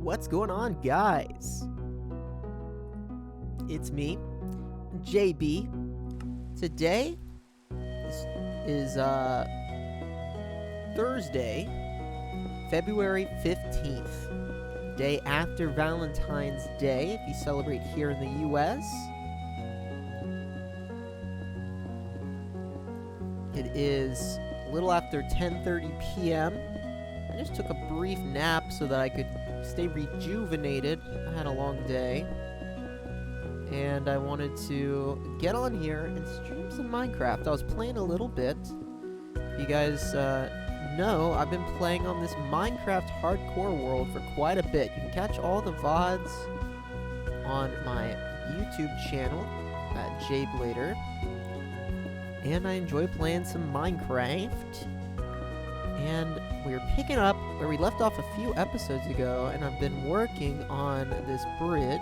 What's going on, guys? It's me, JB. Today is Thursday, February 15th, day after Valentine's Day, if you celebrate here in the US. It is a little after 10:30 p.m. I just took a brief nap so that I could stay rejuvenated. I had a long day. And I wanted to get on here and stream some Minecraft. I was playing a little bit. If you guys know, I've been playing on this Minecraft hardcore world for quite a bit. You can catch all the VODs on my YouTube channel at JBlader. And I enjoy playing some Minecraft. And we're picking up where we left off a few episodes ago, and I've been working on this bridge.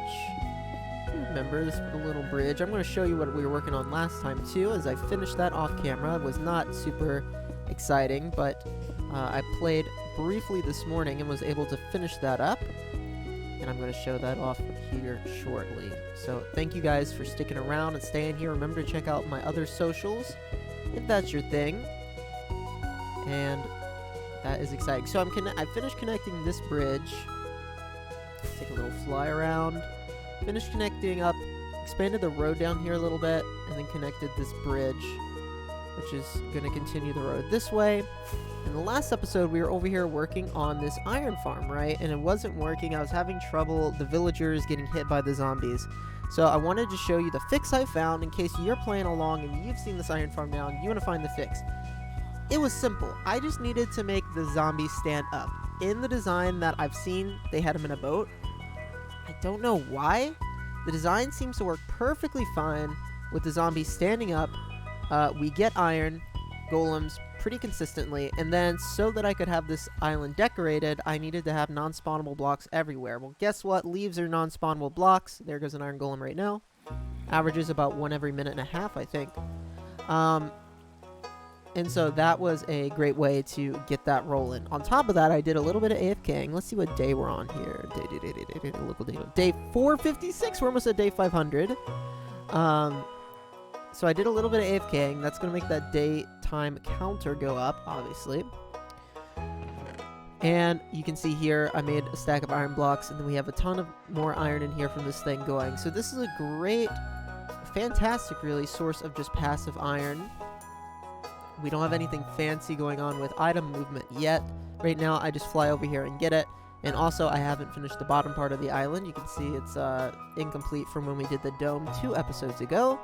Remember this little bridge? I'm going to show you what we were working on last time too, as I finished that off camera. It was not super exciting, but I played briefly this morning and was able to finish that up, and I'm going to show that off here shortly. So thank you guys for sticking around and staying here. Remember to check out my other socials if that's your thing. And that is exciting. So I finished connecting this bridge. Take a little fly around. Finished connecting up, expanded the road down here a little bit, and then connected this bridge, which is going to continue the road this way. In the last episode, we were over here working on this iron farm, right? And it wasn't working. I was having trouble, the villagers getting hit by the zombies. So I wanted to show you the fix I found in case you're playing along and you've seen this iron farm now and you want to find the fix. It was simple. I just needed to make the zombies stand up. In the design that I've seen, they had them in a boat. I don't know why. The design seems to work perfectly fine with the zombies standing up. We get iron golems pretty consistently, and then so that I could have this island decorated, I needed to have non-spawnable blocks everywhere. Well, guess what? Leaves are non-spawnable blocks. There goes an iron golem right now. Averages about one every minute and a half, I think. And so that was a great way to get that rolling. On top of that, I did a little bit of AFKing. Let's see what day we're on here. Local day. Day 456. We're almost at day 500. So I did a little bit of AFKing. That's going to make that daytime counter go up, obviously. And you can see here, I made a stack of iron blocks, and then we have a ton of more iron in here from this thing going. So this is a great, fantastic, really, source of just passive iron. We don't have anything fancy going on with item movement yet. Right now, I just fly over here and get it. And also, I haven't finished the bottom part of the island. You can see it's incomplete from when we did the dome 2 episodes ago.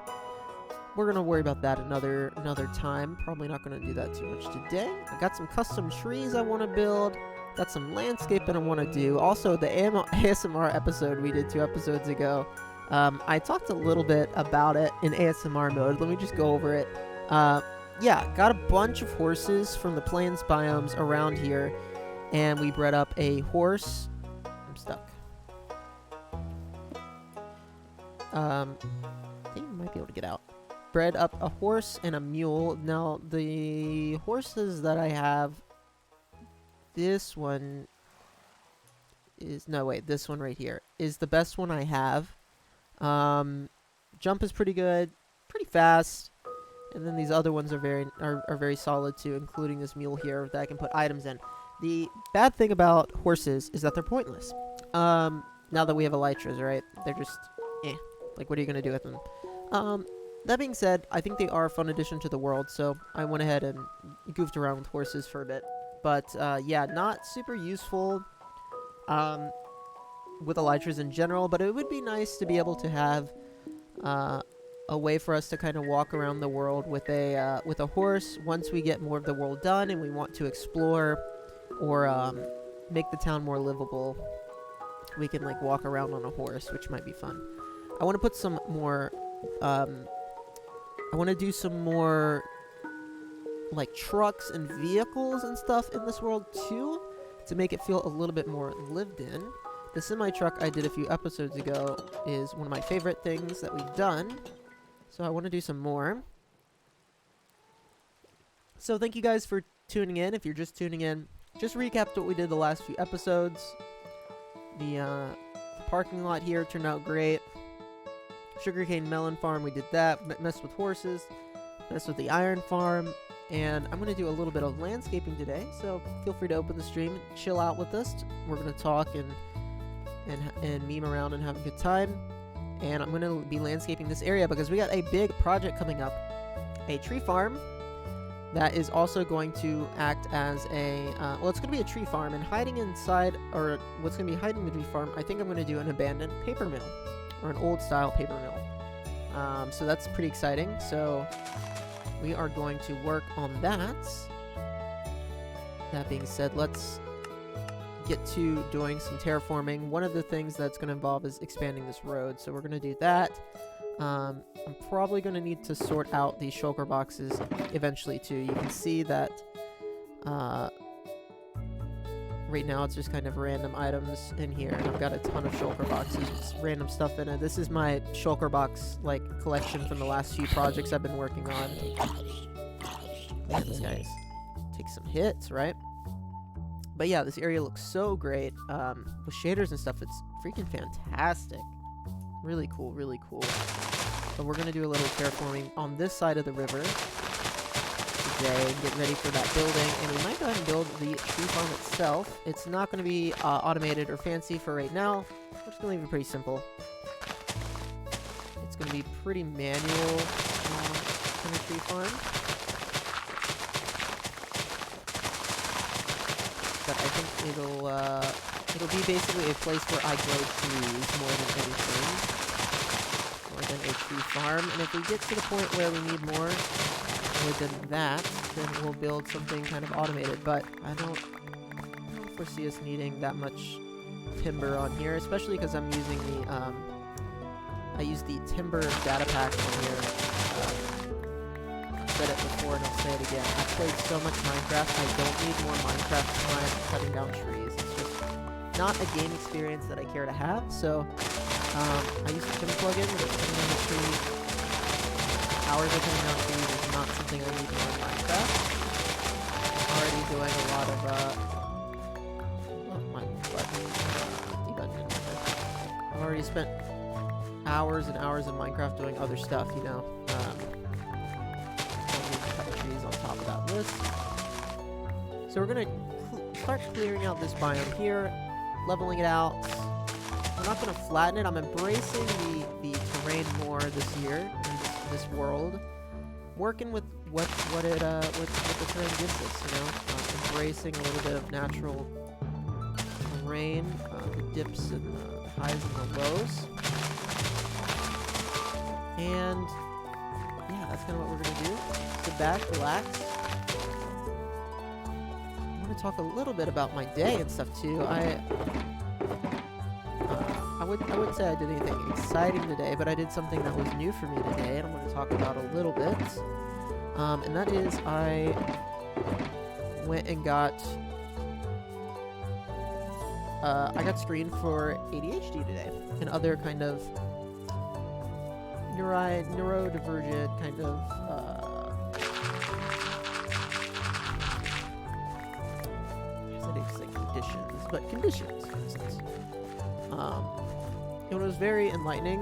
We're going to worry about that another time. Probably not going to do that too much today. I got some custom trees I want to build. Got some landscaping I want to do. Also, the ASMR episode we did 2 episodes ago. I talked a little bit about it in ASMR mode. Let me just go over it. Yeah, got a bunch of horses from the plains biomes around here, and we bred up a horse. I'm stuck. I think we might be able to get out. Bred up a horse and a mule. Now, the horses that I have, this one is, no wait, this one right here is the best one I have. Jump is pretty good, pretty fast. And then these other ones are very solid too, including this mule here that I can put items in. The bad thing about horses is that they're pointless. Now that we have elytras, right? They're just, like, what are you going to do with them? That being said, I think they are a fun addition to the world, so I went ahead and goofed around with horses for a bit. But, yeah, not super useful with elytras in general, but it would be nice to be able to have a way for us to kind of walk around the world with a horse once we get more of the world done and we want to explore or make the town more livable. We can like walk around on a horse, which might be fun. I want to put some more I want to do some more like trucks and vehicles and stuff in this world too, to make it feel a little bit more lived in. The semi-truck I did a few episodes ago is one of my favorite things that we've done. So I want to do some more. So thank you guys for tuning in. If you're just tuning in, just recapped what we did the last few episodes. The parking lot here turned out great. Sugarcane melon farm, we did that. Messed with horses. Messed with the iron farm. And I'm going to do a little bit of landscaping today, so feel free to open the stream and chill out with us. We're going to talk and meme around and have a good time. And I'm going to be landscaping this area because we got a big project coming up. A tree farm that is also going to act as a, well, it's going to be a tree farm, and hiding inside, or what's going to be hiding the tree farm, I think I'm going to do an abandoned paper mill, or an old style paper mill. So that's pretty exciting. So we are going to work on that. That being said, let's get to doing some terraforming. One of the things that's going to involve is expanding this road, so we're going to do that. I'm probably going to need to sort out these shulker boxes eventually too. You can see that right now it's just kind of random items in here, and I've got a ton of shulker boxes with random stuff in it. This is my shulker box collection from the last few projects I've been working on. Man, this guy's take some hits, right? But yeah, this area looks so great. With shaders and stuff, it's freaking fantastic. Really cool, really cool. So we're going to do a little terraforming on this side of the river today and get ready for that building. And we might go ahead and build the tree farm itself. It's not going to be automated or fancy for right now. We're just going to leave it pretty simple. It's going to be pretty manual kind of tree farm. But I think it'll be basically a place where I grow trees more than anything, more than a tree farm. And if we get to the point where we need more than that, then we'll build something kind of automated. But I don't foresee us needing that much timber on here, especially because I'm using the I use the timber data pack on here. Said it before and I'll say it again. I've played so much Minecraft, I don't need more Minecraft time cutting down trees. It's just not a game experience that I care to have, so I use the timber plugin, which is cutting down the tree. Hours of cutting down trees is not something I need more in Minecraft. I'm already doing a lot of my button, I've already spent hours and hours in Minecraft doing other stuff, you know. So we're going to start clearing out this biome here, leveling it out. We're not going to flatten it. I'm embracing the terrain more this year in this world. Working with what the terrain gives us, you know. Embracing a little bit of natural terrain, the dips and the highs and the lows. And yeah, that's kind of what we're going to do. Sit back, relax. Talk a little bit about my day and stuff too. I wouldn't say I did anything exciting today, but I did something that was new for me today, and I'm going to talk about a little bit. And that is I went and got I got screened for ADHD today and other kind of neurodivergent kind of conditions, for instance. It was very enlightening.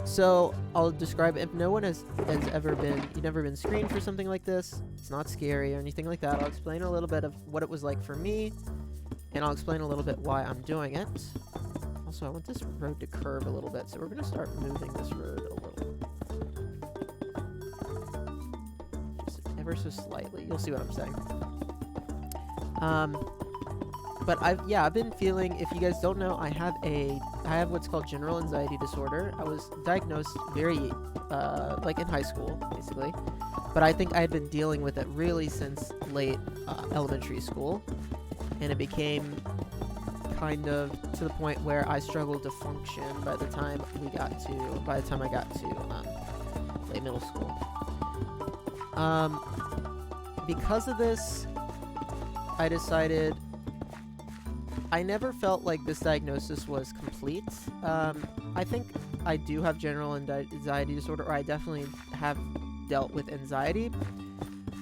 So I'll describe it. If no one has you've never been screened for something like this, it's not scary or anything like that. I'll explain a little bit of what it was like for me, and I'll explain a little bit why I'm doing it. Also, I want this road to curve a little bit, so we're going to start moving this road a little. Just ever so slightly. You'll see what I'm saying. But I've been feeling, if you guys don't know, I have what's called general anxiety disorder. I was diagnosed very, like in high school, basically. But I think I had been dealing with it really since late elementary school. And it became kind of to the point where I struggled to function by the time I got to late middle school. Because of this, I decided I never felt like this diagnosis was complete. I think I do have general anxiety disorder, or I definitely have dealt with anxiety,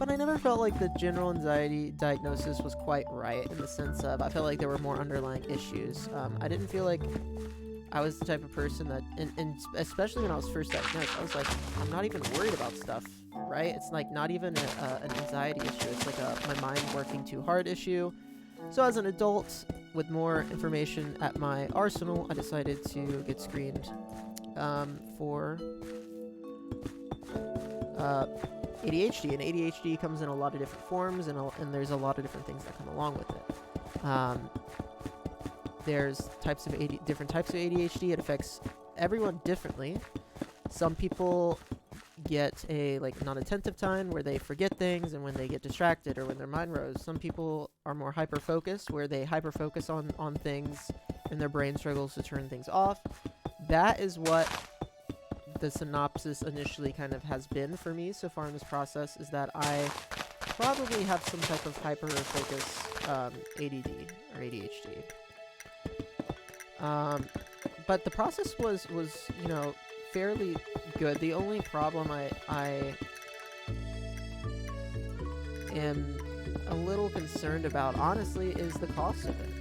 but I never felt like the general anxiety diagnosis was quite right, in the sense of I felt like there were more underlying issues. I didn't feel like I was the type of person that, and especially when I was first diagnosed, I was like, I'm not even worried about stuff, right? It's like not even an anxiety issue. It's like my mind working too hard issue. So as an adult with more information at my arsenal, I decided to get screened for ADHD. And ADHD comes in a lot of different forms, and there's a lot of different things that come along with it. There's different types of ADHD. It affects everyone differently. Some people get a non-attentive time where they forget things and when they get distracted or when their mind rows. Some people are more hyper-focused, where they hyper-focus on things and their brain struggles to turn things off. That is what the synopsis initially kind of has been for me so far in this process, is that I probably have some type of hyper-focus ADD or ADHD. But the process was fairly good. The only problem I am a little concerned about, honestly, is the cost of it.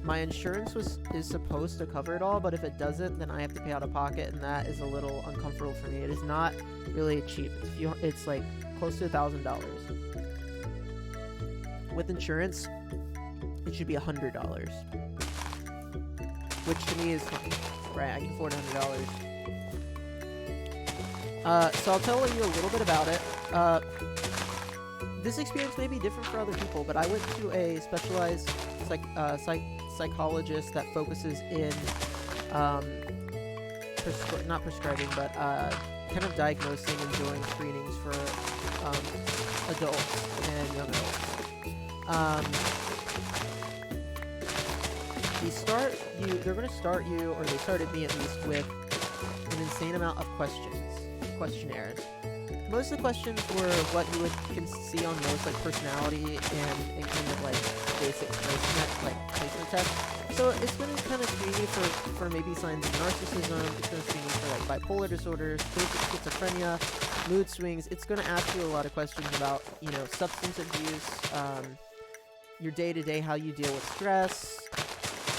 My insurance is supposed to cover it all, but if it doesn't, then I have to pay out of pocket, and that is a little uncomfortable for me. It is not really cheap. It's like close to $1,000. With insurance, it should be $100, which to me is fine. Right, I can afford $100. So I'll tell you a little bit about it. This experience may be different for other people, but I went to a specialized psychologist that focuses in not prescribing, but kind of diagnosing and doing screenings for adults and young adults. They're going to start you, or they started me at least, with an insane amount of questionnaires. Most of the questions were what you would see on most personality and kind of basic placement tests. So it's going to kind of screen you for maybe signs of narcissism. It's going to screen you for bipolar disorders, basic schizophrenia, mood swings. It's going to ask you a lot of questions about substance abuse, your day-to-day, how you deal with stress.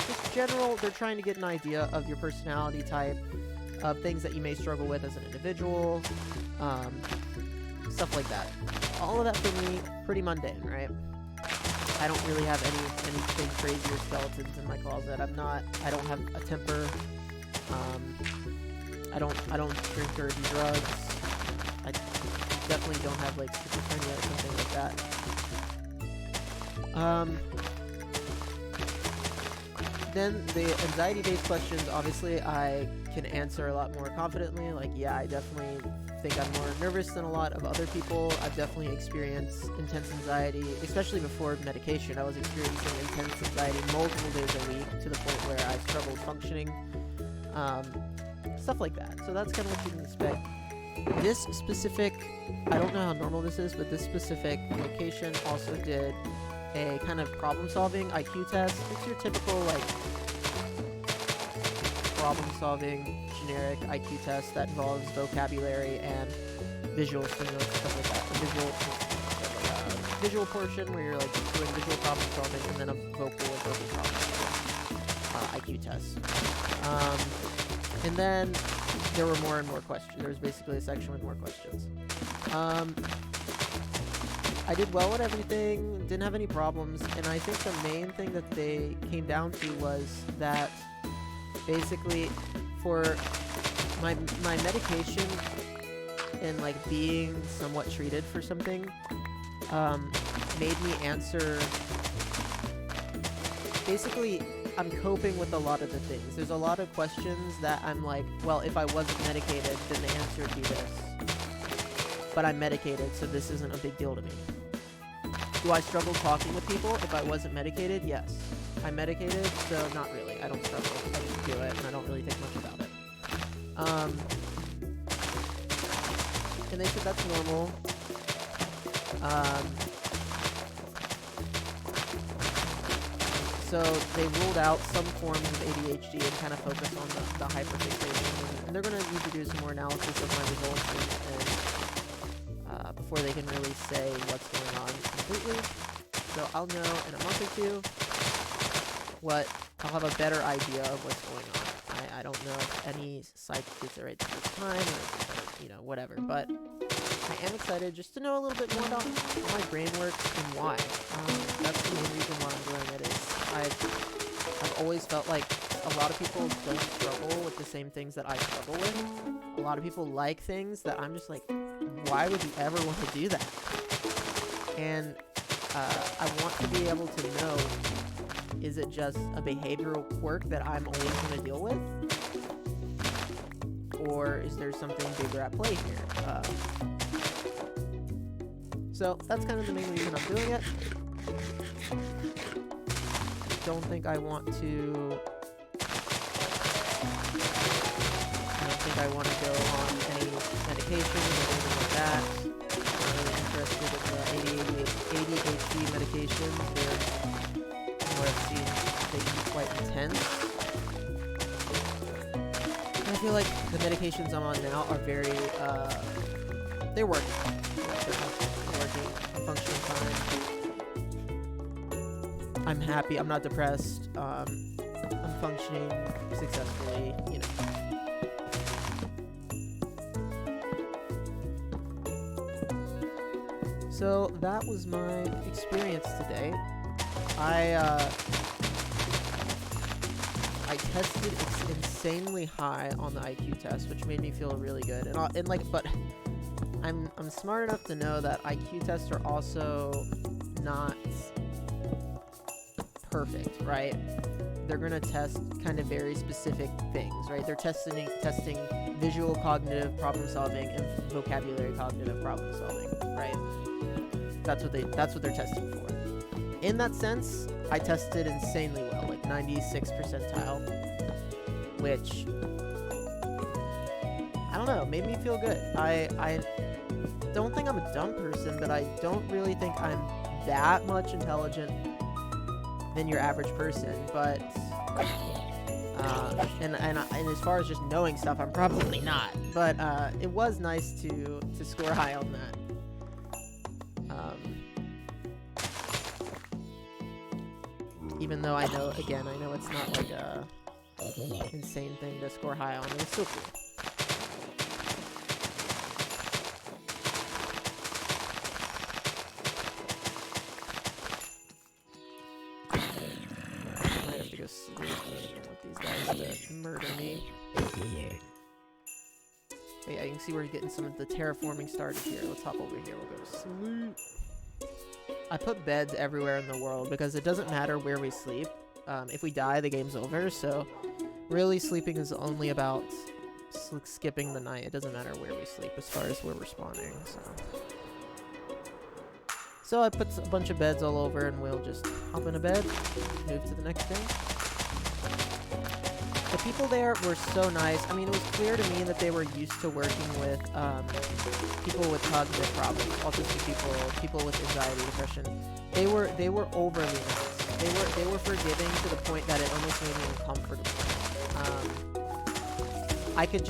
Just general, they're trying to get an idea of your personality type, of things that you may struggle with as an individual, stuff like that. All of that for me, pretty mundane, right? I don't really have anything crazier skeletons in my closet. I don't have a temper. I don't drink or do drugs. I definitely don't have schizophrenia or something like that. Then the anxiety-based questions, obviously, I can answer a lot more confidently. Yeah, I definitely think I'm more nervous than a lot of other people. I've definitely experienced intense anxiety, especially before medication. I was experiencing intense anxiety multiple days a week to the point where I struggled functioning. Stuff like that. So that's kind of what you can expect. This specific, I don't know how normal this is, but this specific location also did a kind of problem-solving IQ test. It's your typical problem-solving generic IQ test that involves vocabulary and visual stimulus, stuff like that. A visual portion where you're doing visual problem-solving, and then a vocal and verbal problem-solving IQ test. And then there were more and more questions. There was basically a section with more questions. I did well at everything, didn't have any problems, and I think the main thing that they came down to was that basically for my medication and being somewhat treated for something made me answer, basically I'm coping with a lot of the things. There's a lot of questions that I'm well, if I wasn't medicated, then the answer would be this. But I'm medicated, so this isn't a big deal to me. Do I struggle talking with people if I wasn't medicated? Yes. I'm medicated, so not really. I don't struggle. I just do it, and I don't really think much about it. And they said that's normal. So they ruled out some forms of ADHD and kind of focused on the hyperfixation. And they're going to need to do some more analysis of my results and before they can really say what's going on completely. So I'll know in a month or two I'll have a better idea of what's going on. I don't know if any psych gets it right the first time or, you know, whatever, but I am excited just to know a little bit more about how my brain works and why. That's the main reason why I'm doing it is I've always felt like a lot of people don't struggle with the same things that I struggle with. A lot of people like things that I'm just like, why would you ever want to do that? And I want to be able to know, is it just a behavioral quirk that I'm always going to deal with? Or is there something bigger at play here? So that's kind of the main reason I'm doing it. Don't think I want to... I don't think I want to go on any medication or anything like that. I'm really interested in the ADHD medications. What I've seen, they can be quite intense. I feel like the medications I'm on now are very, they're working. They're working, I'm functioning fine. I'm happy, I'm not depressed, I'm functioning successfully, you know. So that was my experience today. I tested insanely high on the IQ test, which made me feel really good. But I'm smart enough to know that IQ tests are also not perfect, right? They're gonna test kind of very specific things, right? They're testing visual cognitive problem solving and vocabulary cognitive problem solving, right? That's what they're testing for. In that sense, I tested insanely well, like 96 percentile, which, I don't know, made me feel good. I don't think I'm a dumb person, but I don't really think I'm that much intelligent than your average person, but, and as far as just knowing stuff, I'm probably not, but, it was nice to score high on that. Even though I know it's not like a insane thing to score high on, it's still cool. I might have to go sleep. I don't want these guys to murder me. But yeah, you can see we're getting some of the terraforming started here. Let's hop over here. We'll go to sleep. I put beds everywhere in the world because it doesn't matter where we sleep. If we die, the game's over, so really sleeping is only about skipping the night. It doesn't matter where we sleep as far as where we're spawning, so I put a bunch of beds all over and we'll just hop in a bed, move to the next thing. The people there were so nice. I mean, it was clear to me that they were used to working with people with cognitive problems, autistic people with anxiety, depression. They were overly nice. They were forgiving to the point that it almost made me uncomfortable. I could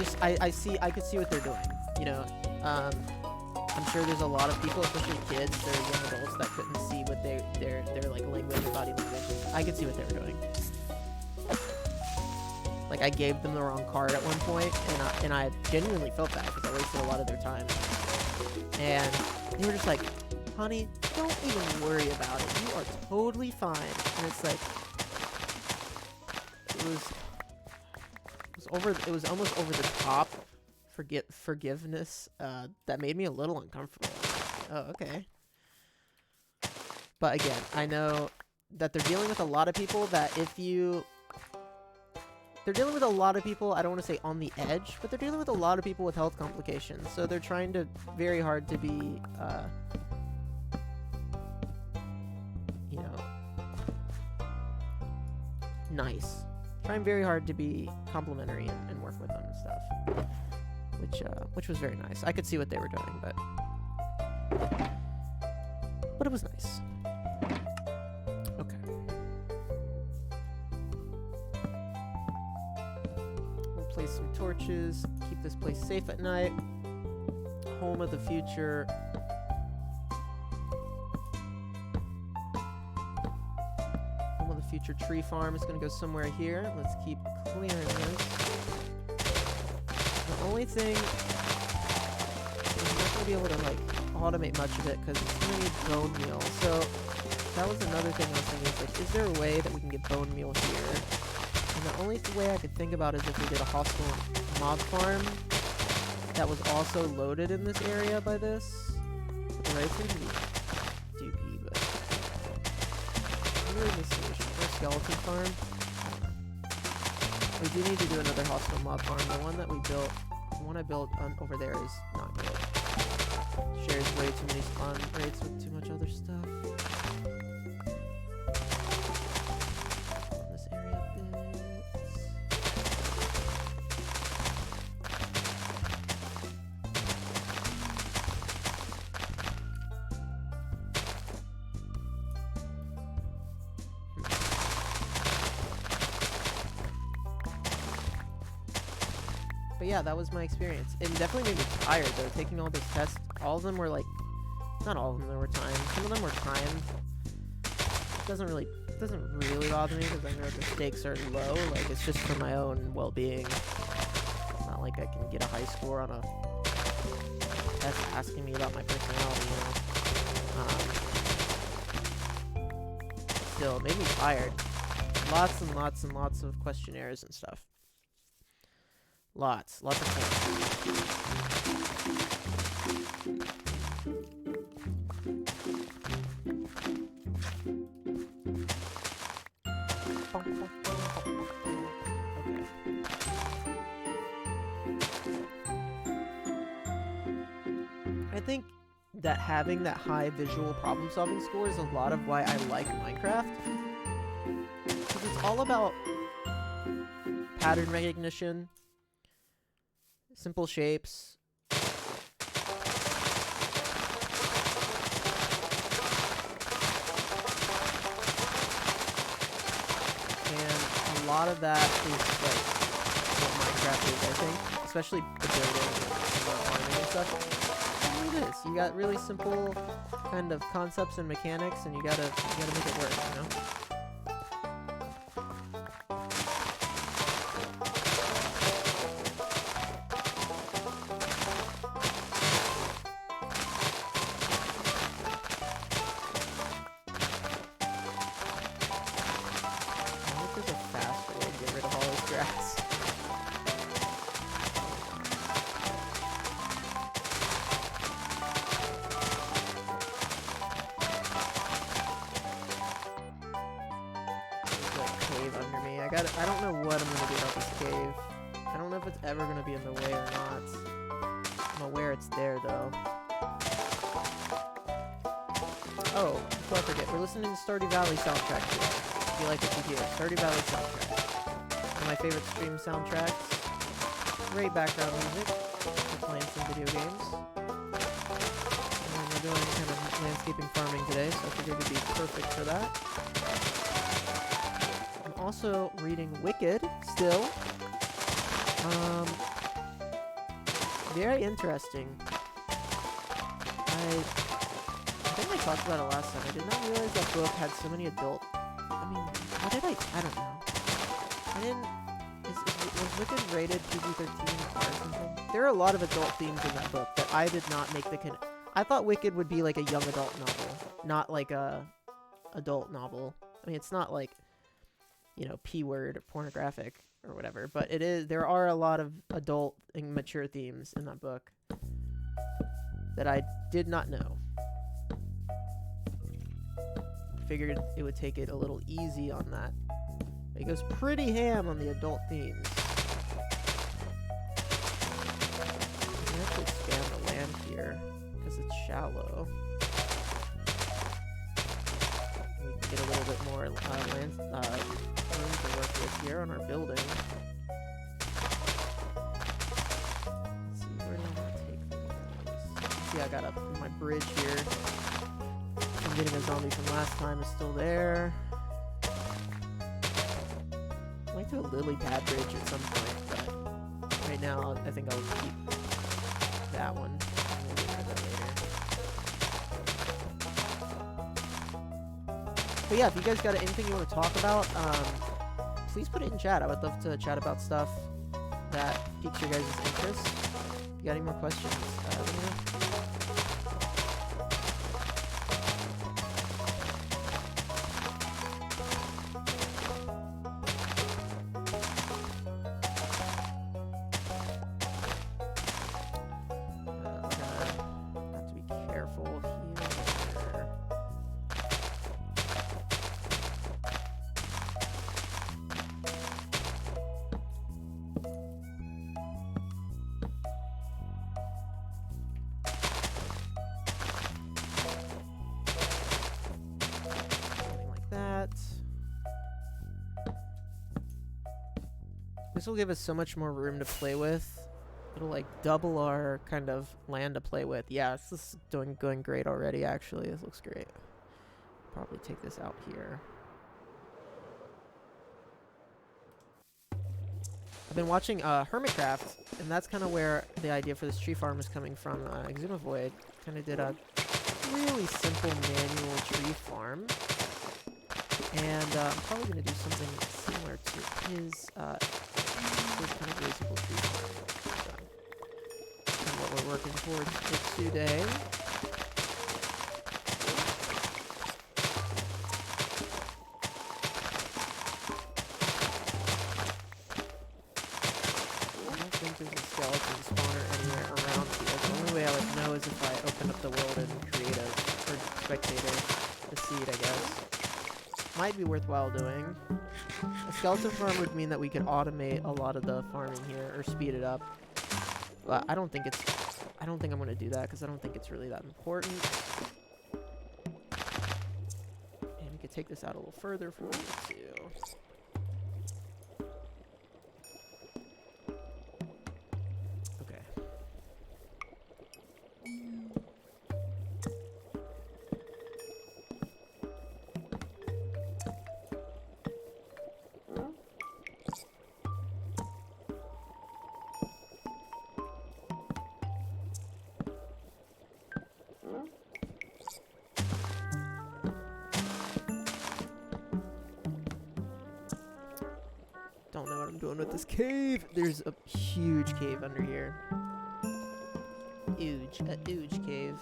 see what they're doing. You know, I'm sure there's a lot of people, especially kids, they're young adults that couldn't see what their like language and body language. I could see what they were doing. Like, I gave them the wrong card at one point, and I genuinely felt bad because I wasted a lot of their time. And they were just like, honey, don't even worry about it. You are totally fine. And it's like, it was almost over the top forgiveness that made me a little uncomfortable. Oh, okay. But again, I know that they're dealing with a lot of people that they're dealing with a lot of people, I don't want to say on the edge, but they're dealing with a lot of people with health complications. So they're trying very hard to be, you know, nice. Trying very hard to be complimentary and work with them and stuff. Which was very nice. I could see what they were doing, but it was nice. Okay. Place some torches, keep this place safe at night. Home of the future. future tree farm is gonna go somewhere here. Let's keep clearing this. The only thing is I'm not gonna be able to like automate much of it because it's gonna need bone meal. So that was another thing I was thinking. Is like, is there a way that we can get bone meal here? And the only way I could think about is if we did a hostile mob farm that was also loaded in this area by this. The raid's gonna be dookie, but I'm really missing a skeleton farm. We do need to do another hostile mob farm. The one that we built, the one I built over there is not good. Shares way too many spawn rates with too much other stuff. This area bits. But yeah, that was my experience. It definitely made me tired though, taking all those tests. All of them were like, not all of them were timed. Some of them were timed. It doesn't really bother me because I know the stakes are low. Like, it's just for my own well-being. It's not like I can get a high score on a test asking me about my personality, you know. Still, it made me tired. Lots and lots and lots of questionnaires and stuff. Lots of things. I think that having that high visual problem solving score is a lot of why I like Minecraft. Because it's all about pattern recognition, simple shapes, and a lot of that is like what Minecraft is, I think, especially the building and the farming and stuff. It is. You got really simple kind of concepts and mechanics, and you gotta make it work, you know? I don't know what I'm gonna do about this cave. I don't know if it's ever gonna be in the way or not. I'm aware it's there though. Oh, before I forget, we're listening to Stardew Valley soundtrack today. If you like what you hear, Stardew Valley soundtrack. One of my favorite stream soundtracks. Great background music. We're playing some video games. And we're doing kind of landscaping farming today, so I figured it'd be perfect for that. Also reading Wicked still. Very interesting. I think I talked about it last time. I did not realize that book had so many adult. I mean, what did I don't know. I didn't. Was Wicked rated PG-13 or something? There are a lot of adult themes in that book that I did not make the I thought Wicked would be like a young adult novel, not like a adult novel. I mean, it's not like, you know, P-word or pornographic or whatever, but it is. There are a lot of adult and mature themes in that book that I did not know. Figured it would take it a little easy on that. It goes pretty ham on the adult themes. I have to expand the land here because it's shallow. We can get a little bit more room to work with here on our building. Let's see, where do I want to take things? See, I got up my bridge here. I'm getting a zombie from last time is still there. I might do a lily pad bridge at some point, but right now I think I'll keep that one. We'll get rid of that later. But yeah, if you guys got anything you want to talk about, please put it in chat. I would love to chat about stuff that piques your guys' interest. If you got any more questions, let me know. Have to be careful here. Something like that. This will give us so much more room to play with. It'll like double our kind of land to play with. Yeah, this is going great already, actually. This looks great. Probably take this out here. I've been watching Hermitcraft, and that's kind of where the idea for this tree farm is coming from. Exumavoid kind of did a really simple manual tree farm. And I'm probably going to do something similar to his kind of really simple tree farm. And what we're working towards today. I don't think there's a skeleton spawner anywhere around here. The only way I would know is if I open up the world in creative or spectator, the seed, I guess. Might be worthwhile doing. A skeleton farm would mean that we could automate a lot of the farming here or speed it up. But I don't think I'm going to do that because I don't think it's really that important. And we could take this out a little further if we wanted to. Okay. Don't know what I'm doing with this cave. There's a huge cave under here. Huge. A huge cave.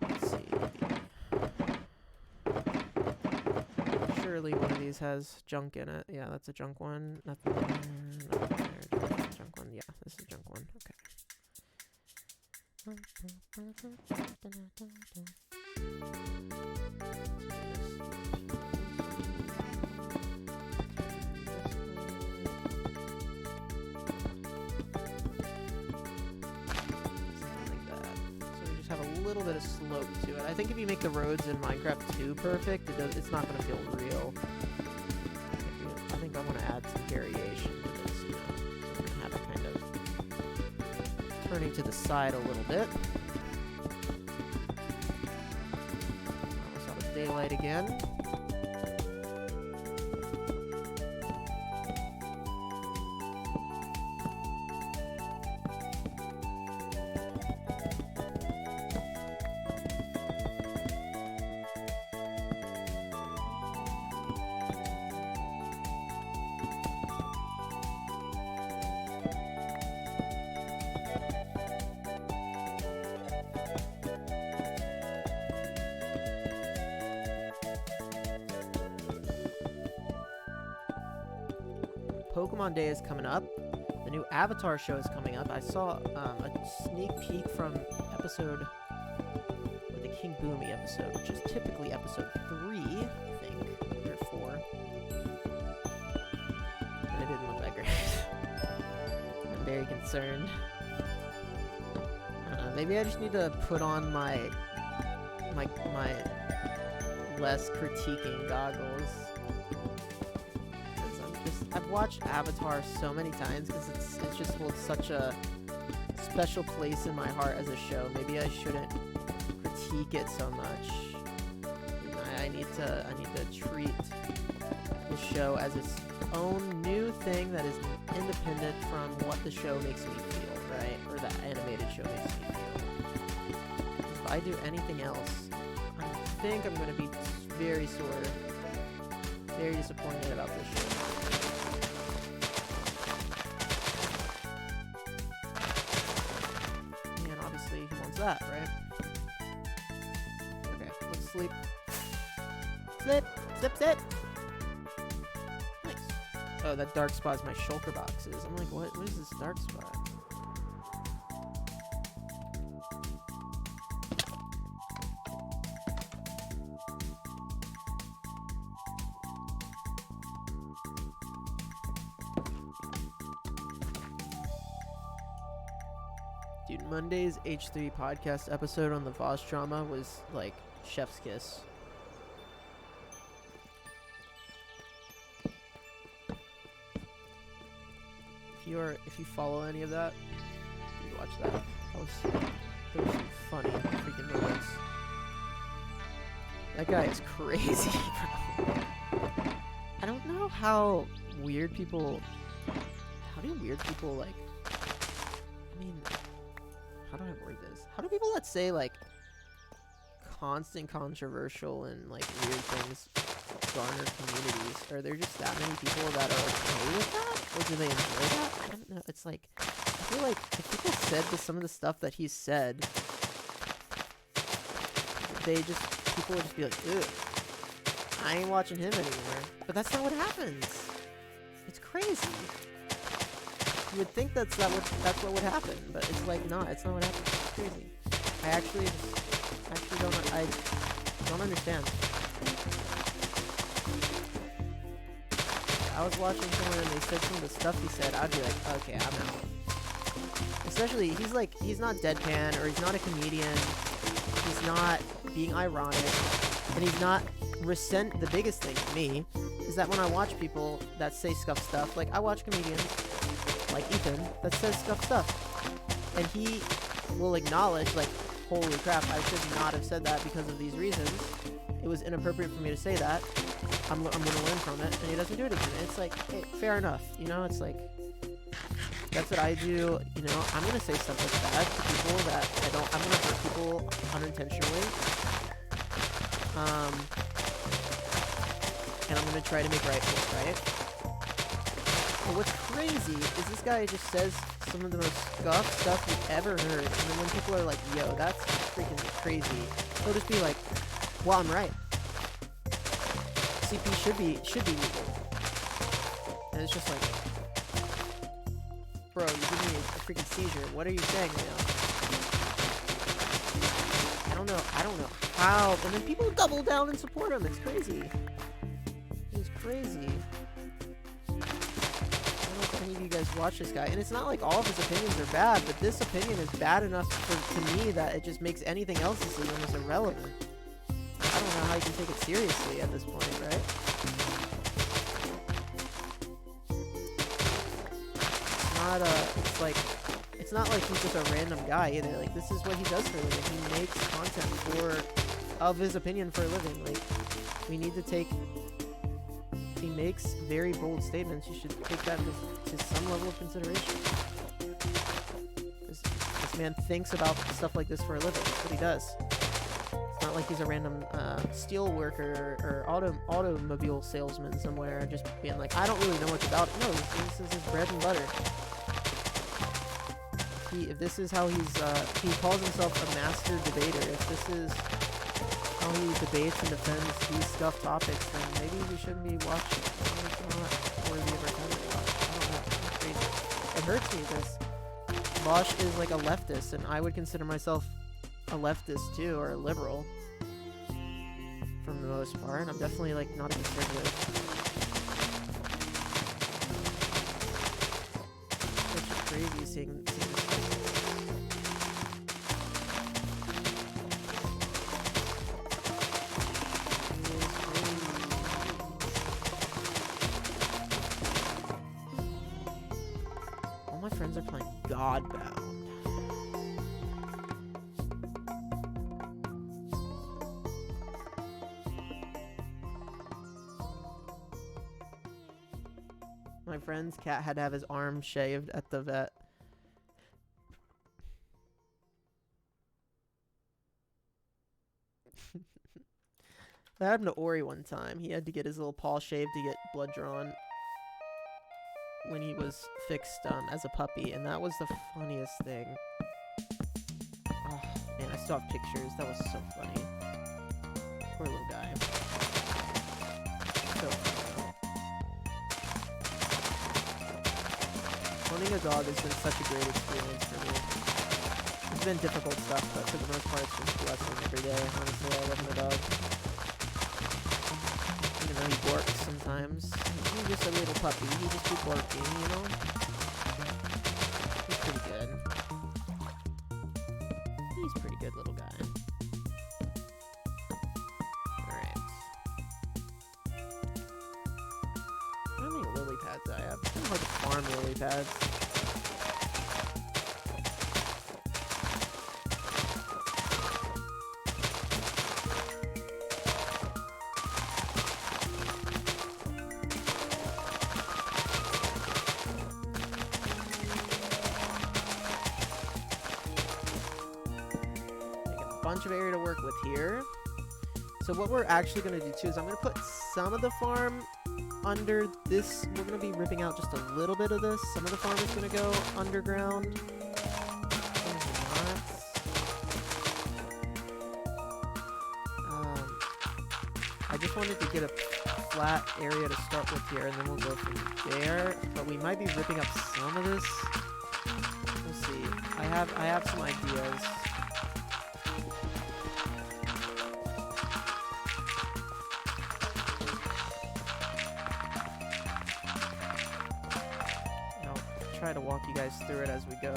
Let's see. Surely one of these has junk in it. Yeah, that's a junk one. Nothing there. Nothing there. That's a junk one. Yeah, this is a junk one. Have a little bit of slope to it. I think if you make the roads in Minecraft too perfect, it's not going to feel real. I think I want to add some variation to this, you know. So I'm going to have it kind of turning to the side a little bit. Almost out of daylight again. Pokemon Day is coming up. The new Avatar show is coming up. I saw a sneak peek from episode, the King Boomy episode, which is typically episode 3, I think, or 4. And it didn't look that great. I'm very concerned. I don't know, maybe I just need to put on my less critiquing goggles. I've watched Avatar so many times because it's just holds such a special place in my heart as a show. Maybe I shouldn't critique it so much. I need to treat the show as its own new thing that is independent from what the show makes me feel, right? Or the animated show makes me feel. if I do anything else, I think I'm gonna be very sore, very disappointed about this shit. And obviously he wants that, right? Okay, let's sleep. Sit! Zip, sit! Nice. Oh, that dark spot is my shulker boxes. I'm like, what is this dark spot? Dude, Monday's H3 podcast episode on the Voss drama was like chef's kiss. If you follow any of that, you watch that. There was some funny freaking moments. That guy is crazy, bro. I don't know how weird people. How do weird people like? I mean, how do I word this? How do people that say like constant controversial and like weird things garner communities? Are there just that many people that are okay with that? Or do they enjoy that? I don't know. It's like, I feel like if people said some of the stuff that he said, people would just be like, ew, I ain't watching him anymore. But that's not what happens. It's crazy. You would think that's what would happen, but it's like, nah, it's not what happens. It's crazy. I don't understand. I was watching someone and they said some of the stuff he said, I'd be like, okay, I'm out. Especially, he's not deadpan, or he's not a comedian, he's not being ironic, and he's not the biggest thing to me is that when I watch people that say scuff stuff, like I watch comedians like Ethan that says scuff stuff, and he will acknowledge like, holy crap, I should not have said that because of these reasons. It was inappropriate for me to say that. I'm gonna learn from it, and he doesn't do it again. It's like, hey, fair enough, you know. It's like, that's what I do, you know. I'm gonna say stuff like that to people that I'm gonna hurt people unintentionally, and I'm gonna try to make right for it, right? But what's crazy is this guy just says some of the most scuffed stuff you've ever heard, and then when people are like, yo, that's freaking crazy, he'll just be like, well, I'm right. CP should be legal. And it's just like, bro, you give me a freaking seizure. What are you saying right now? I don't know how. And then people double down and support him. It's crazy. It's crazy. I don't know if any of you guys watch this guy. And it's not like all of his opinions are bad, but this opinion is bad enough to me that it just makes anything else he says almost irrelevant. I don't know how you can take it seriously at this point, right? It's not like he's just a random guy either. Like, this is what he does for a living. He makes content of his opinion for a living. Like, we need to take, if he makes very bold statements, you should take that to some level of consideration. This man thinks about stuff like this for a living. That's what he does. Not like he's a random steel worker or automobile salesman somewhere just being like, I don't really know much about it. No, this is his bread and butter. If this is how he calls himself a master debater, if this is how he debates and defends these scuff topics, then maybe we shouldn't be watching. It's not worthy of our time to watch. I don't know. It's crazy. It hurts me because Bosch is like a leftist, and I would consider myself a leftist too, or a liberal for the most part, and I'm definitely like not a conservative. It's just crazy seeing this. All my friends are playing Godbound. My friend's cat had to have his arm shaved at the vet. That happened to Ori one time. He had to get his little paw shaved to get blood drawn when he was fixed as a puppy, and that was the funniest thing. Oh, man, I still have pictures. That was so funny. Poor little guy. So funny. Owning a dog has been such a great experience for me. It's been difficult stuff, but for the most part, it's just a blessing every day. Honestly, I love my dog. Even though he barks sometimes. He's just a little puppy. He just keeps barking, you know? He's pretty good. He's a pretty good little guy. Alright. How many lily pads do I have? It's kind of hard to farm lily pads. Bunch of area to work with here. So what we're actually going to do too is I'm going to put some of the farm under this. We're going to be ripping out just a little bit of this. Some of the farm is going to go underground. Some is not. I just wanted to get a flat area to start with here, and then we'll go from there. But we might be ripping up some of this. We'll see. I have some ideas. Try to walk you guys through it as we go.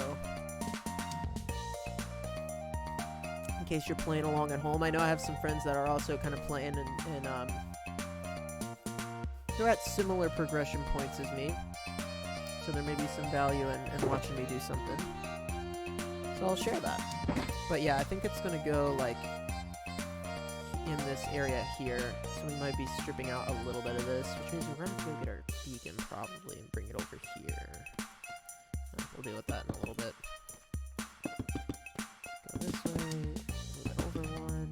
In case you're playing along at home, I know I have some friends that are also kind of playing and they're at similar progression points as me. So there may be some value in watching me do something. So I'll share that. But yeah, I think it's gonna go like in this area here. So we might be stripping out a little bit of this, which means we're gonna go get our beacon probably and bring it over here. We'll deal with that in a little bit. Go this way, move it over one.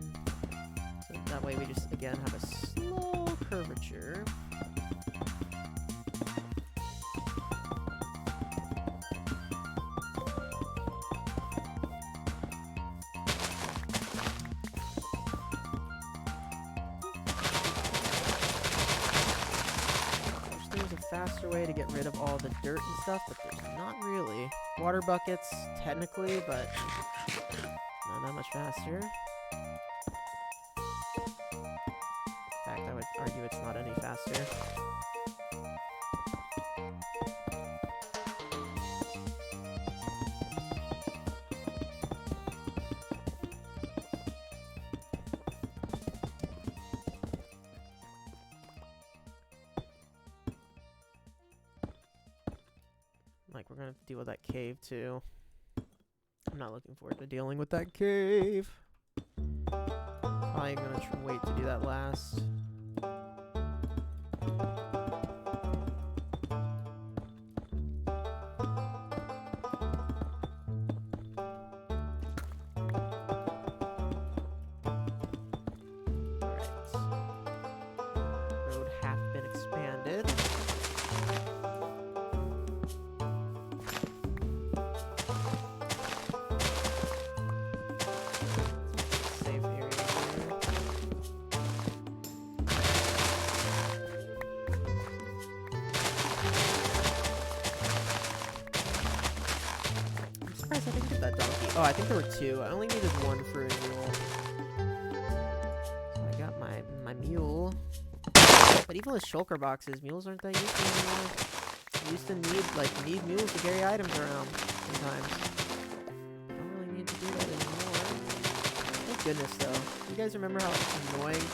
So that way we just, again, have a slow curvature. Faster way to get rid of all the dirt and stuff, but there's not really. Water buckets, technically, but not that much faster. In fact, I would argue it's not any faster. Like, we're gonna have to deal with that cave, too. I'm not looking forward to dealing with that cave. Probably gonna wait to do that last. Road half been expanded. Oh, I think there were two. I only needed one for a mule. So I got my mule. But even with shulker boxes, mules aren't that useful anymore. You used to need mules to carry items around sometimes. I don't really need to do that anymore. Thank goodness, though. You guys remember how annoying?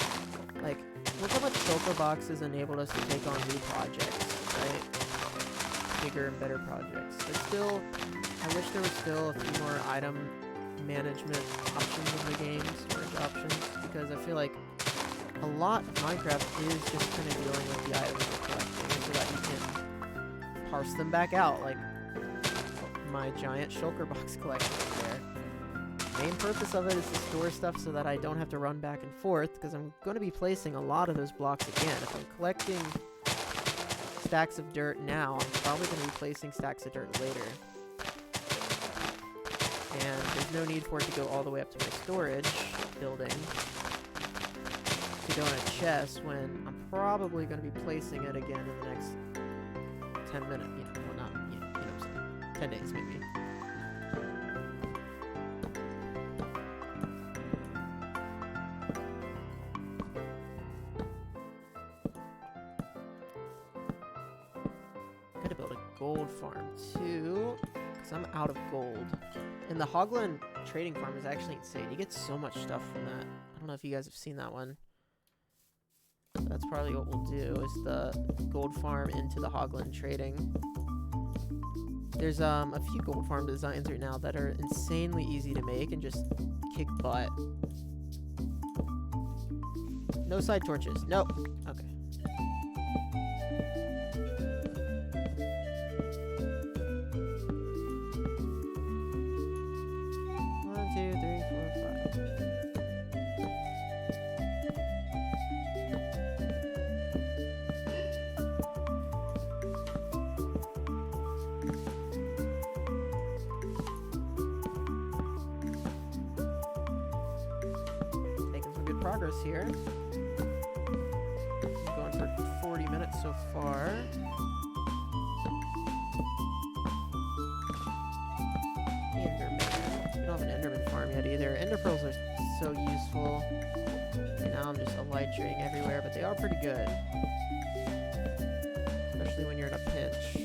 Like, look how much shulker boxes enabled us to take on new projects, right? Bigger and better projects. But still, I wish there was still a few more item management options in the game, storage options, because I feel like a lot of Minecraft is just kind of dealing with the items you're collecting so that you can parse them back out, like my giant shulker box collection right there. main purpose of it is to store stuff so that I don't have to run back and forth, because I'm going to be placing a lot of those blocks again. If I'm collecting stacks of dirt now, I'm probably going to be placing stacks of dirt later. And there's no need for it to go all the way up to my storage building to go in a chest when I'm probably going to be placing it again in the next 10 minutes. You know, well, not, you know what I'm saying. 10 days, maybe. Gotta build a gold farm, too, because I'm out of gold. And the Hogland trading farm is actually insane. You get so much stuff from that. I don't know if you guys have seen that one. So that's probably what we'll do, is the gold farm into the Hogland trading. There's a few gold farm designs right now that are insanely easy to make and just kick butt. No side torches. Nope. Okay. One, two, three, four, five. Making some good progress here. Going for 40 minutes so far. Enderman. We don't have an Enderman farm yet either. Ender pearls are so useful. And now I'm just elytraing everywhere, but they are pretty good. Especially when you're in a pinch.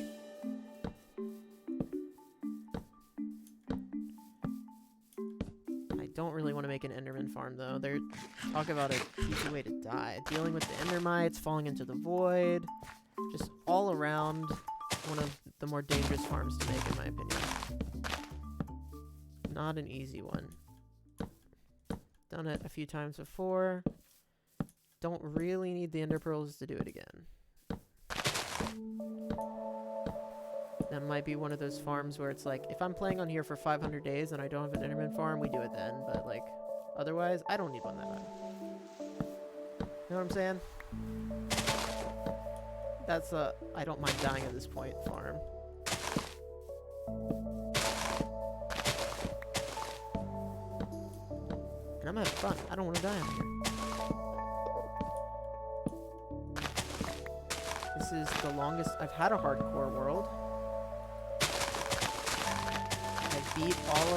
I don't really want to make an Enderman farm though. They're talk about a easy way to die. Dealing with the Endermites, falling into the void. Just all around one of the more dangerous farms to make in my opinion. Not an easy one. Done it a few times before. Don't really need the Ender Pearls to do it again. That might be one of those farms where it's like, if I'm playing on here for 500 days and I don't have an Enderman farm, we do it then. But like, otherwise, I don't need one that time. You know what I'm saying? That's a I don't mind dying at this point farm. And I'm having fun. I don't want to die on here. This is the longest I've had a hardcore world. I beat all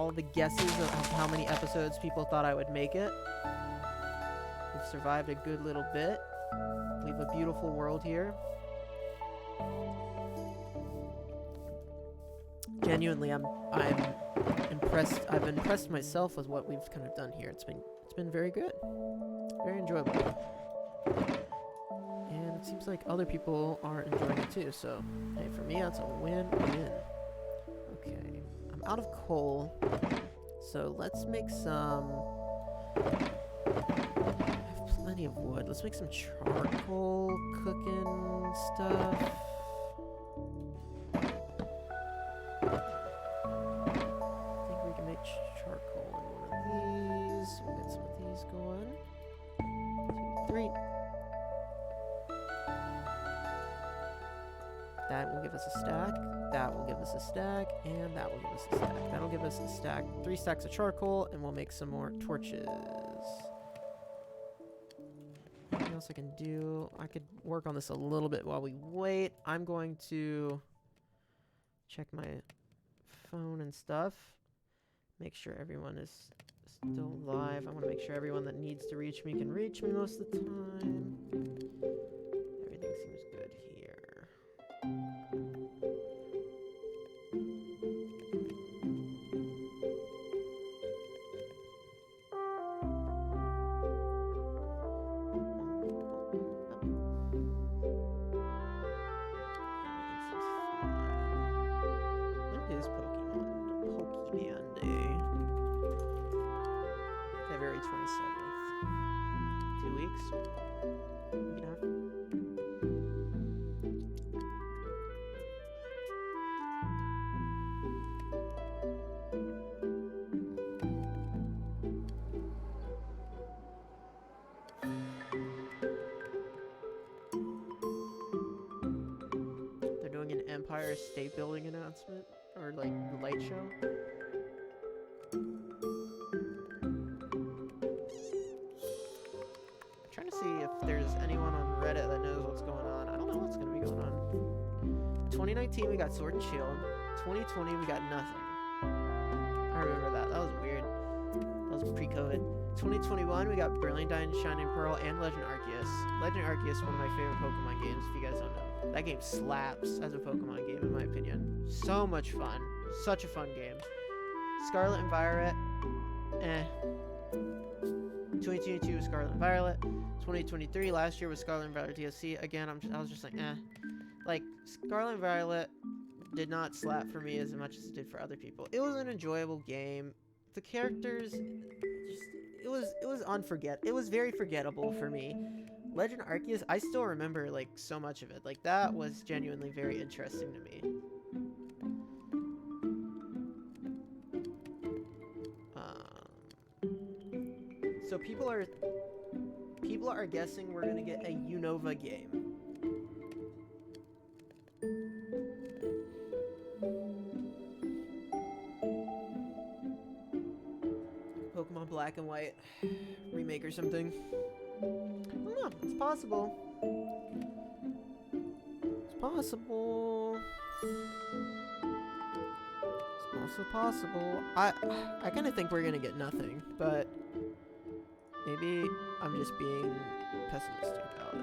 of the guesses of how many episodes people thought I would make it. We've survived a good little bit. We have a beautiful world here. Genuinely, I'm impressed. I've impressed myself with what we've kind of done here. It's been very good, very enjoyable, and it seems like other people are enjoying it too. So, hey, for me, that's a win-win. Okay, I'm out of coal, so let's make some. I have plenty of wood. Let's make some charcoal cooking stuff. Charcoal in one of these. We'll get some of these going. 2, 3. That will give us a stack. That will give us a stack. And that will give us a stack. That'll give us a stack. 3 stacks of charcoal, and we'll make some more torches. Anything else I can do? I could work on this a little bit while we wait. I'm going to check my phone and stuff. Make sure everyone is still live. I want to make sure everyone that needs to reach me can reach me most of the time. Everything seems good here. When is Pokemon Day? February 27th. 2 weeks? Maybe Empire State Building announcement or like the light show. I'm trying to see if there's anyone on Reddit that knows what's going on. I don't know what's gonna be going on. 2019 we got Sword and Shield. 2020 we got nothing. I remember that. That was weird. That was pre-COVID. 2021 we got Brilliant Diamond, Shining Pearl, and Legend Arceus. Legend Arceus, one of my favorite Pokemon games, if you guys don't know. That game slaps as a Pokemon game, in my opinion. So much fun. Such a fun game. Scarlet and Violet, 2022 was Scarlet and Violet. 2023, last year was Scarlet and Violet DLC. Again, I was just like, Like, Scarlet and Violet did not slap for me as much as it did for other people. It was an enjoyable game. The characters, it was unforgettable. It was very forgettable for me. Legend Arceus, I still remember like so much of it. Like that was genuinely very interesting to me. So people are guessing we're gonna get a Unova game. Pokemon Black and White remake or something. I don't know. It's possible. It's possible. It's also possible. I kind of think we're gonna get nothing, but maybe I'm just being pessimistic about it.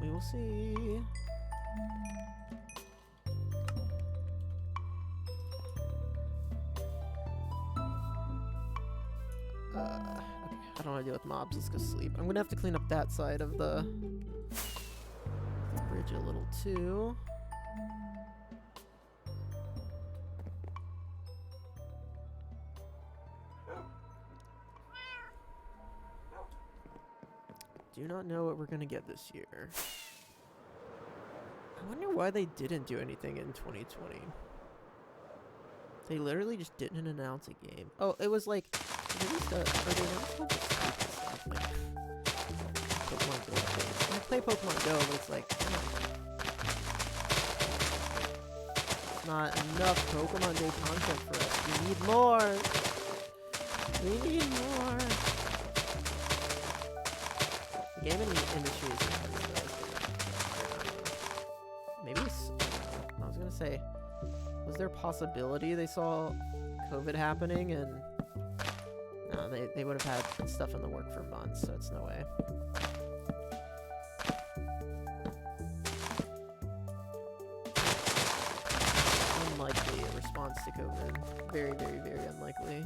We'll see. Okay, I don't want to deal with mobs. Let's go sleep. I'm gonna have to clean up that side of the bridge a little too. Do not know what we're gonna get this year. I wonder why they didn't do anything in 2020. They literally just didn't announce a game. Oh, it was like, they announced like Pokemon Go. I play Pokemon Go, but it's like, it's not enough Pokemon Day content for us. We need more. We need more. The gaming industry is maybe I was gonna say, was there a possibility they saw COVID happening and no, they would have had stuff in the work for months, so it's no way. Unlikely a response to COVID. Very, very, very unlikely.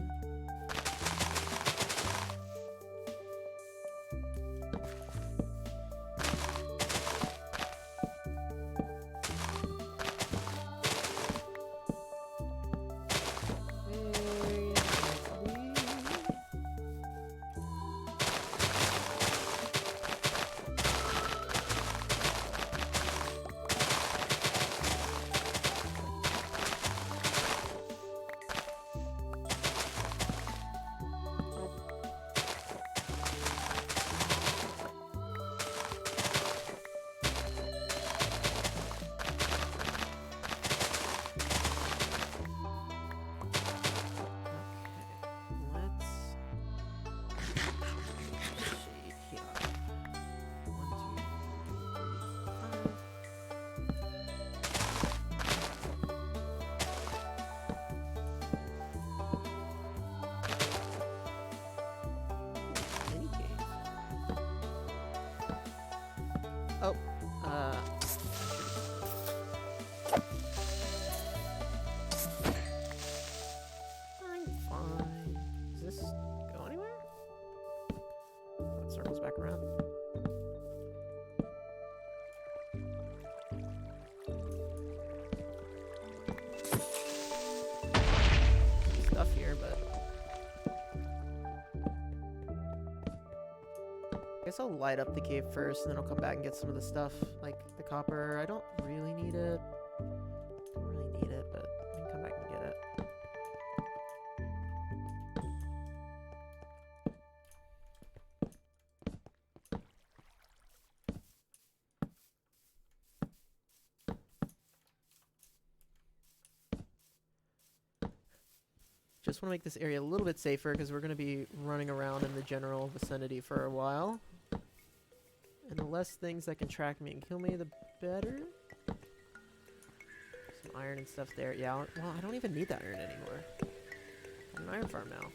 Oh, I'm fine. Does this go anywhere? It circles back around. Stuff here, but I guess I'll light up the cave first, and then I'll come back and get some of the stuff, like the copper. I don't really need it. Don't really need it, but I can come back and get it. Just want to make this area a little bit safer because we're going to be running around in the general vicinity for a while. And the less things that can track me and kill me, the better. Some iron and stuff there. Yeah, well, I don't even need that iron anymore. I'm an iron farm now.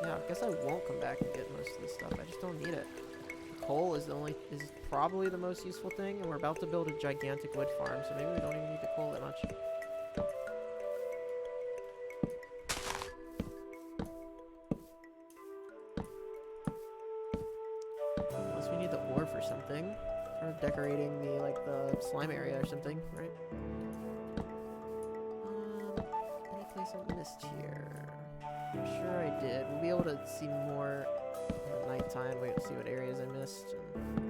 Yeah, I guess I won't come back and get most of this stuff. I just don't need it. Coal is probably the most useful thing, and we're about to build a gigantic wood farm, so maybe we don't even need the coal that much. Unless we need the ore for something, for decorating the slime area or something, right? Any place I missed here? I'm sure I did. We'll be able to see more at nighttime. Wait to see what areas I missed. And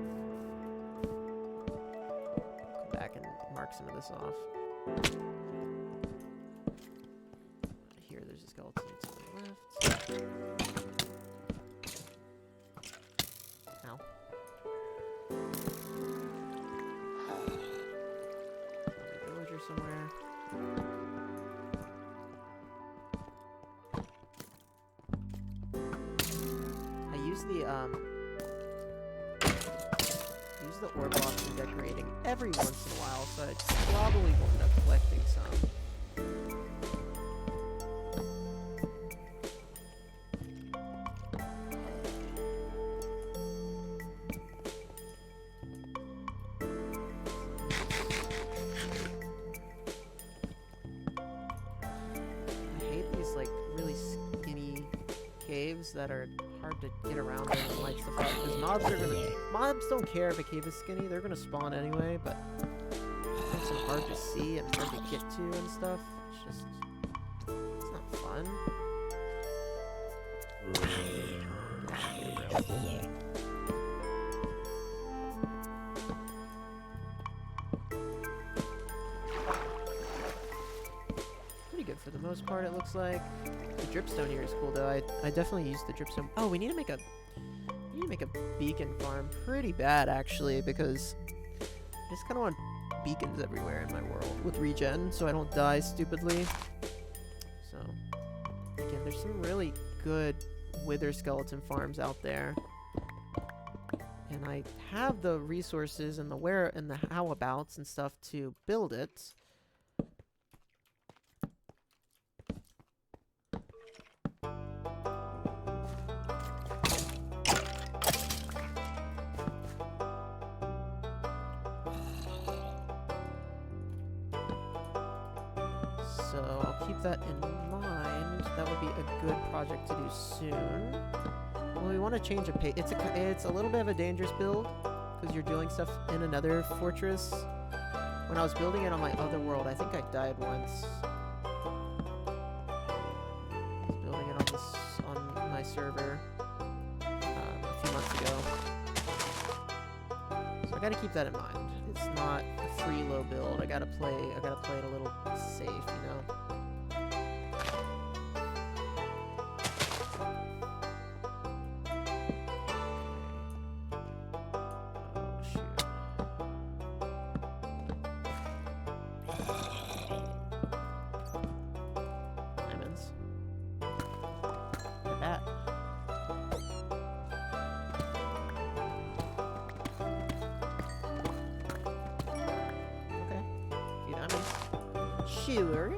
come back and mark some of this off. Here, there's a skeleton to the left. Ow. Villager somewhere. Use the ore blocks for decorating every once in a while, so I probably will end up collecting some. I hate these like really skinny caves that are hard to get around in and light stuff up, because mobs don't care if a cave is skinny, they're gonna spawn anyway, but it makes them hard to see and hard to get to and stuff. It's not fun. Pretty good for the most part, it looks like. The dripstone here is cool though. I definitely use the dripstone. Oh, we need to make a beacon farm pretty bad actually, because I just kind of want beacons everywhere in my world with regen so I don't die stupidly. So again, there's some really good wither skeleton farms out there, and I have the resources and the where and the how-abouts and stuff to build it. So I'll keep that in mind. That would be a good project to do soon. Well, we want to change a pace. It's a little bit of a dangerous build because you're doing stuff in another fortress. When I was building it on my other world, I think I died once. I was building it on my server a few months ago. So I gotta keep that in mind. It's not a free low build. I gotta play it a little safe, you know? Oh, shoot. Diamonds. Look at that. Sure.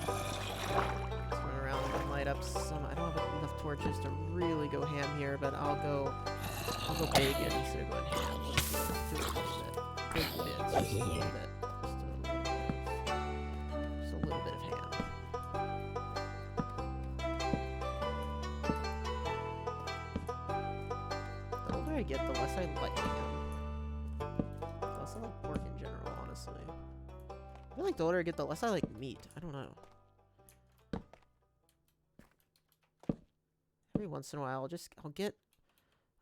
Let's run around and light up some. I don't have enough torches to really go ham here, but I'll go bacon instead of going ham. Let's do a little bit. Big bits, just a little bit. Just a little bit of ham. The older I get, the less I like ham. I like pork in general, honestly. I feel like the older I get, the less I like meat. I don't know. every once in a while, I'll get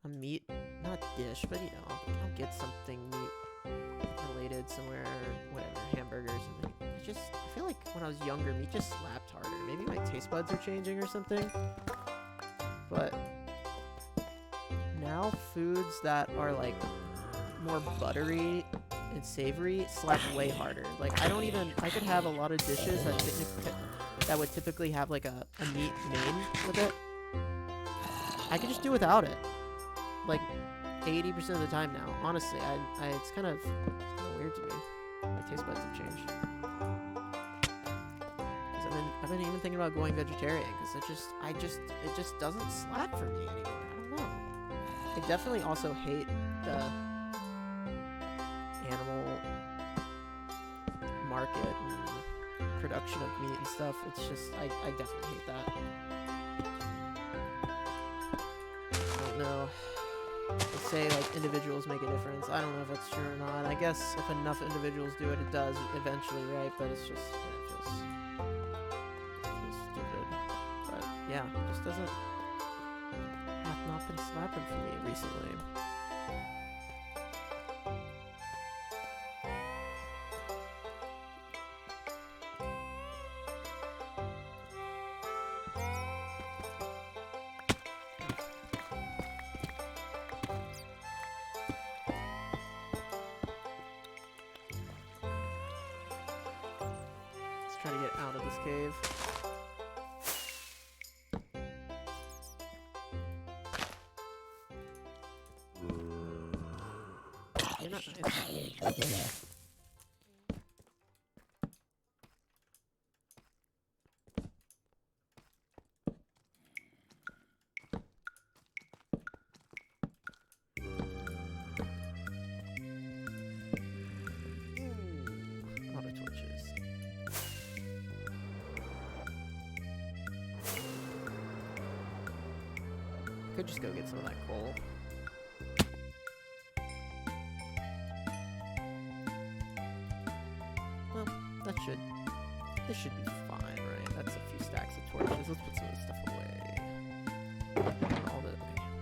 a meat, not dish, but you know, I'll get something meat related somewhere, whatever, hamburgers and meat. I feel like when I was younger, meat just slapped harder. Maybe my taste buds are changing or something. But now foods that are like more buttery and savory slap way harder. Like I could have a lot of dishes that would typically have like a meat main with it. I could just do without it. Like 80% of the time now. Honestly, it's kind of weird to me. My taste buds have changed. I've been even thinking about going vegetarian because it just doesn't slap for me anymore. I don't know. I definitely also hate the animal market and production of meat and stuff. It's just I definitely hate that. I don't know. They say like individuals make a difference. I don't know if that's true or not. I guess if enough individuals do it, it does eventually, right? But it's just it feels stupid. But yeah, it just doesn't have not been slapping for me recently. Try to get out of this cave. You're not nice. A lot of torches. Could just go get some of that coal. Well, this should be fine, right? That's a few stacks of torches. Let's put some of this stuff away. All the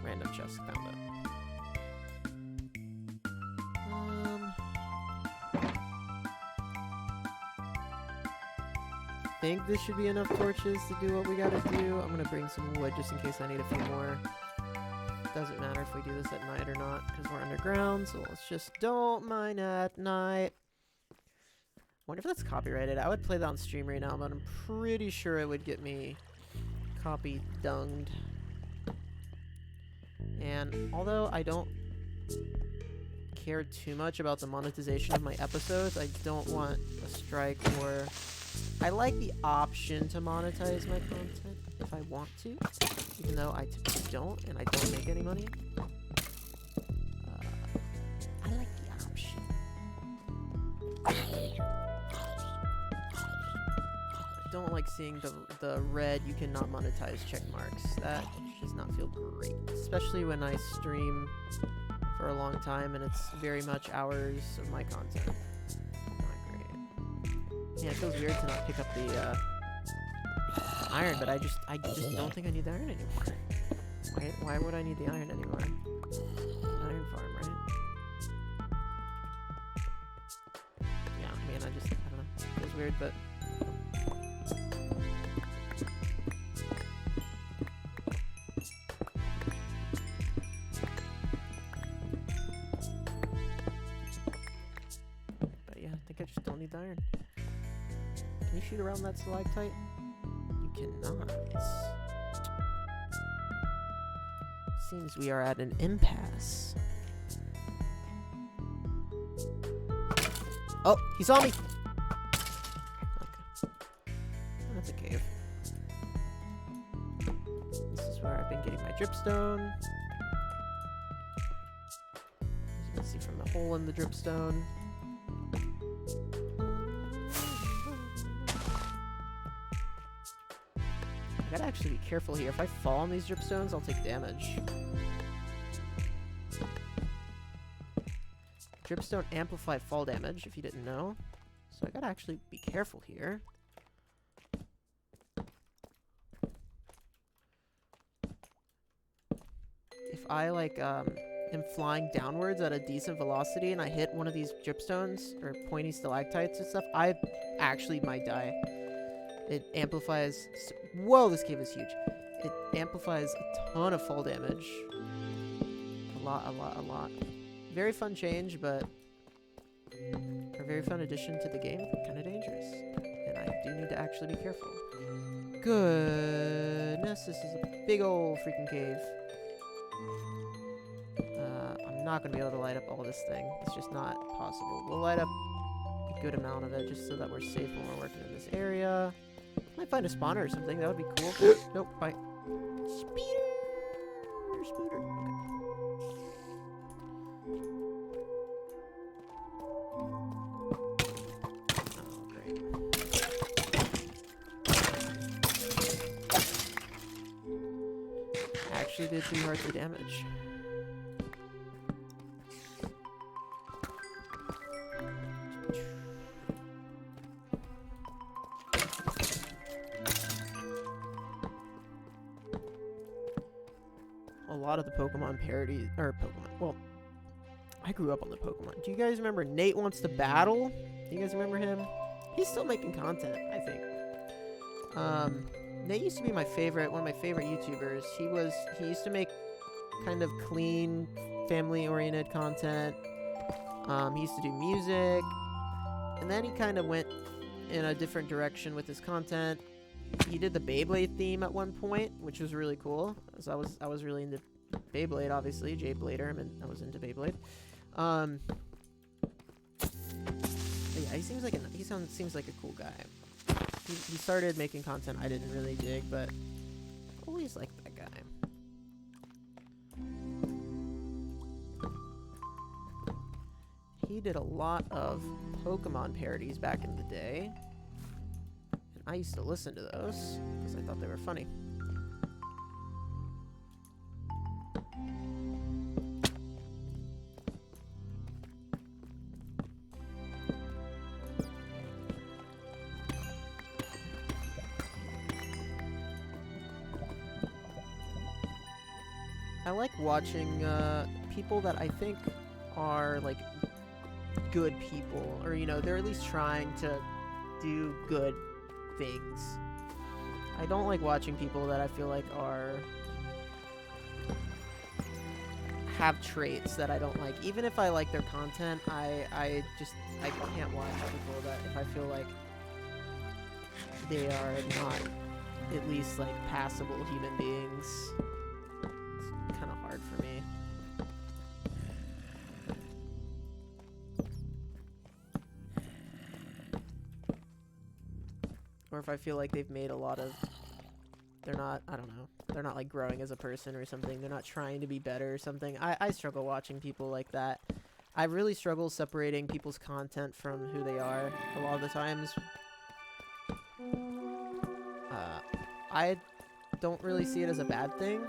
random chests found it. I think this should be enough torches to do what we gotta do. I'm gonna bring some wood just in case I need a few more. Doesn't matter if we do this at night or not because we're underground, so let's just don't mine at night. Wonder if that's copyrighted. I would play that on stream right now, but I'm pretty sure it would get me copy dunged. And although I don't care too much about the monetization of my episodes, I don't want a strike or... I like the option to monetize my content if I want to, even though I typically don't, and I don't make any money. I like the option. I don't like seeing the red "you cannot monetize" check marks. That does not feel great, especially when I stream for a long time and it's very much hours of my content. Yeah, it feels weird to not pick up the iron, but I just don't think I need the iron anymore. Why would I need the iron anymore? Iron farm, right? Yeah, I mean, I don't know. It feels weird, but... But yeah, I think I just don't need the iron. Can you shoot around that stalactite? You cannot. Seems we are at an impasse. Oh, he saw me! Okay. That's a cave. This is where I've been getting my dripstone. As you can see from the hole in the dripstone. I gotta actually be careful here. If I fall on these dripstones, I'll take damage. Dripstone amplified fall damage, if you didn't know. So I gotta actually be careful here. I like am flying downwards at a decent velocity and I hit one of these dripstones or pointy stalactites and stuff, I actually might die. It amplifies. Whoa, this cave is huge. It amplifies a ton of fall damage. A lot. Very fun change, but a very fun addition to the game. Kind of dangerous, and I do need to actually be careful. Goodness, this is a big old freaking cave. I'm not gonna be able to light up all this thing. It's just not possible. We'll light up a good amount of it just so that we're safe when we're working in this area. Might find a spawner or something. That would be cool. Nope. Bye. Speeder. Actually did pretty hard for damage. A lot of the Pokemon parodies, or Pokemon, well, I grew up on the Pokemon. Do you guys remember Nate Wants to Battle? Do you guys remember him? He's still making content, I think. Nate used to be my favorite, one of my favorite YouTubers. He used to make kind of clean, family-oriented content. He used to do music, and then he kind of went in a different direction with his content. He did the Beyblade theme at one point, which was really cool. So I was really into Beyblade, obviously. Jay Blader, I was into Beyblade. But yeah, he seems like a cool guy. He started making content I didn't really dig, but always liked that guy. He did a lot of Pokemon parodies back in the day. And I used to listen to those because I thought they were funny. I like watching people that I think are like good people, or you know, they're at least trying to do good things. I don't like watching people that I feel like have traits that I don't like. Even if I like their content, I can't watch people that if I feel like they are not at least like passable human beings. It's kind of hard for me. Or if I feel like they've made a lot of, they're not like growing as a person or something. They're not trying to be better or something. I struggle watching people like that. I really struggle separating people's content from who they are a lot of the times. I don't really see it as a bad thing,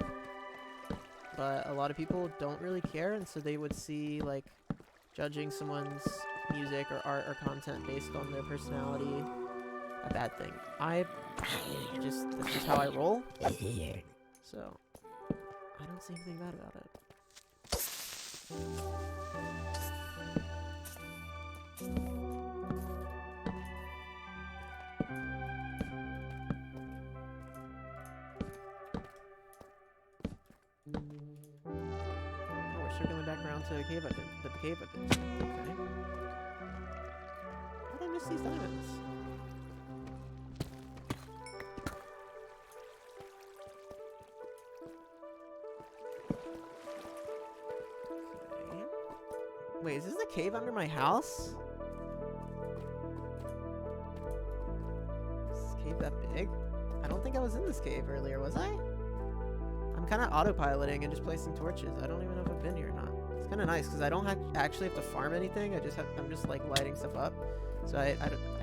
but a lot of people don't really care, and so they would see like judging someone's music or art or content based on their personality a bad thing. That's just how I roll. So I don't see anything bad about it. Oh, we're circling back around to the cave I've been. Okay. How did I miss these diamonds? Wait, is this the cave under my house? Is this cave that big? I don't think I was in this cave earlier, was I? I'm kind of autopiloting and just placing torches. I don't even know if I've been here or not. It's kind of nice because I don't actually have to farm anything. I'm just like lighting stuff up. So I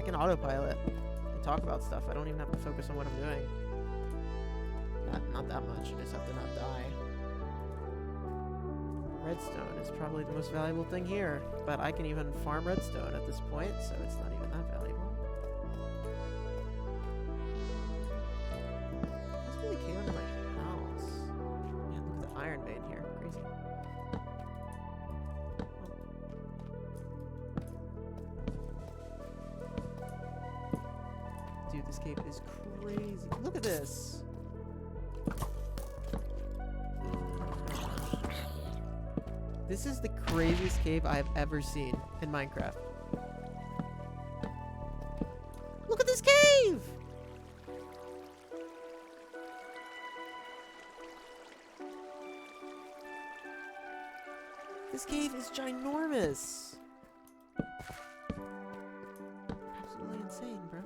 can autopilot and talk about stuff. I don't even have to focus on what I'm doing. Not that much. I just have to not die. Redstone is probably the most valuable thing here, but I can even farm redstone at this point, so it's not even that valuable. Must be the cave under my house. Man, look at the iron vein here. Crazy. cave is crazy. Look at this. This is the craziest cave I have ever seen in Minecraft. Look at this cave! This cave is ginormous. Absolutely insane, bro.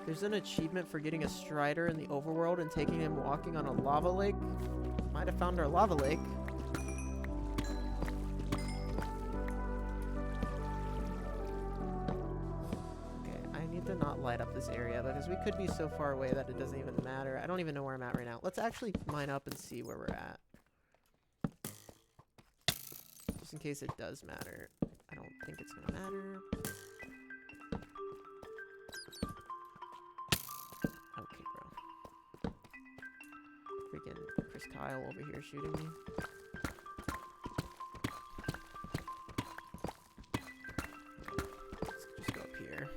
There's an achievement for getting a Strider in the overworld and taking him walking on a lava lake. Might have found our lava lake. Okay, I need to not light up this area because we could be so far away that it doesn't even matter. I don't even know where I'm at right now. Let's actually mine up and see where we're at. Just in case it does matter. I don't think it's gonna matter. Okay, bro. Freaking Chris Kyle over here shooting me. Let's just go up here.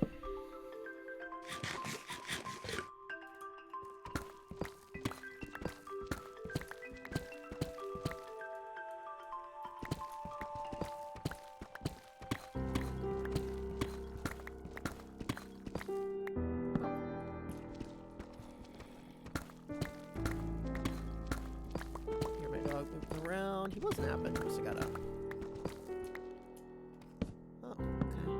Moving around. He wasn't happy. Just got up. Oh, okay.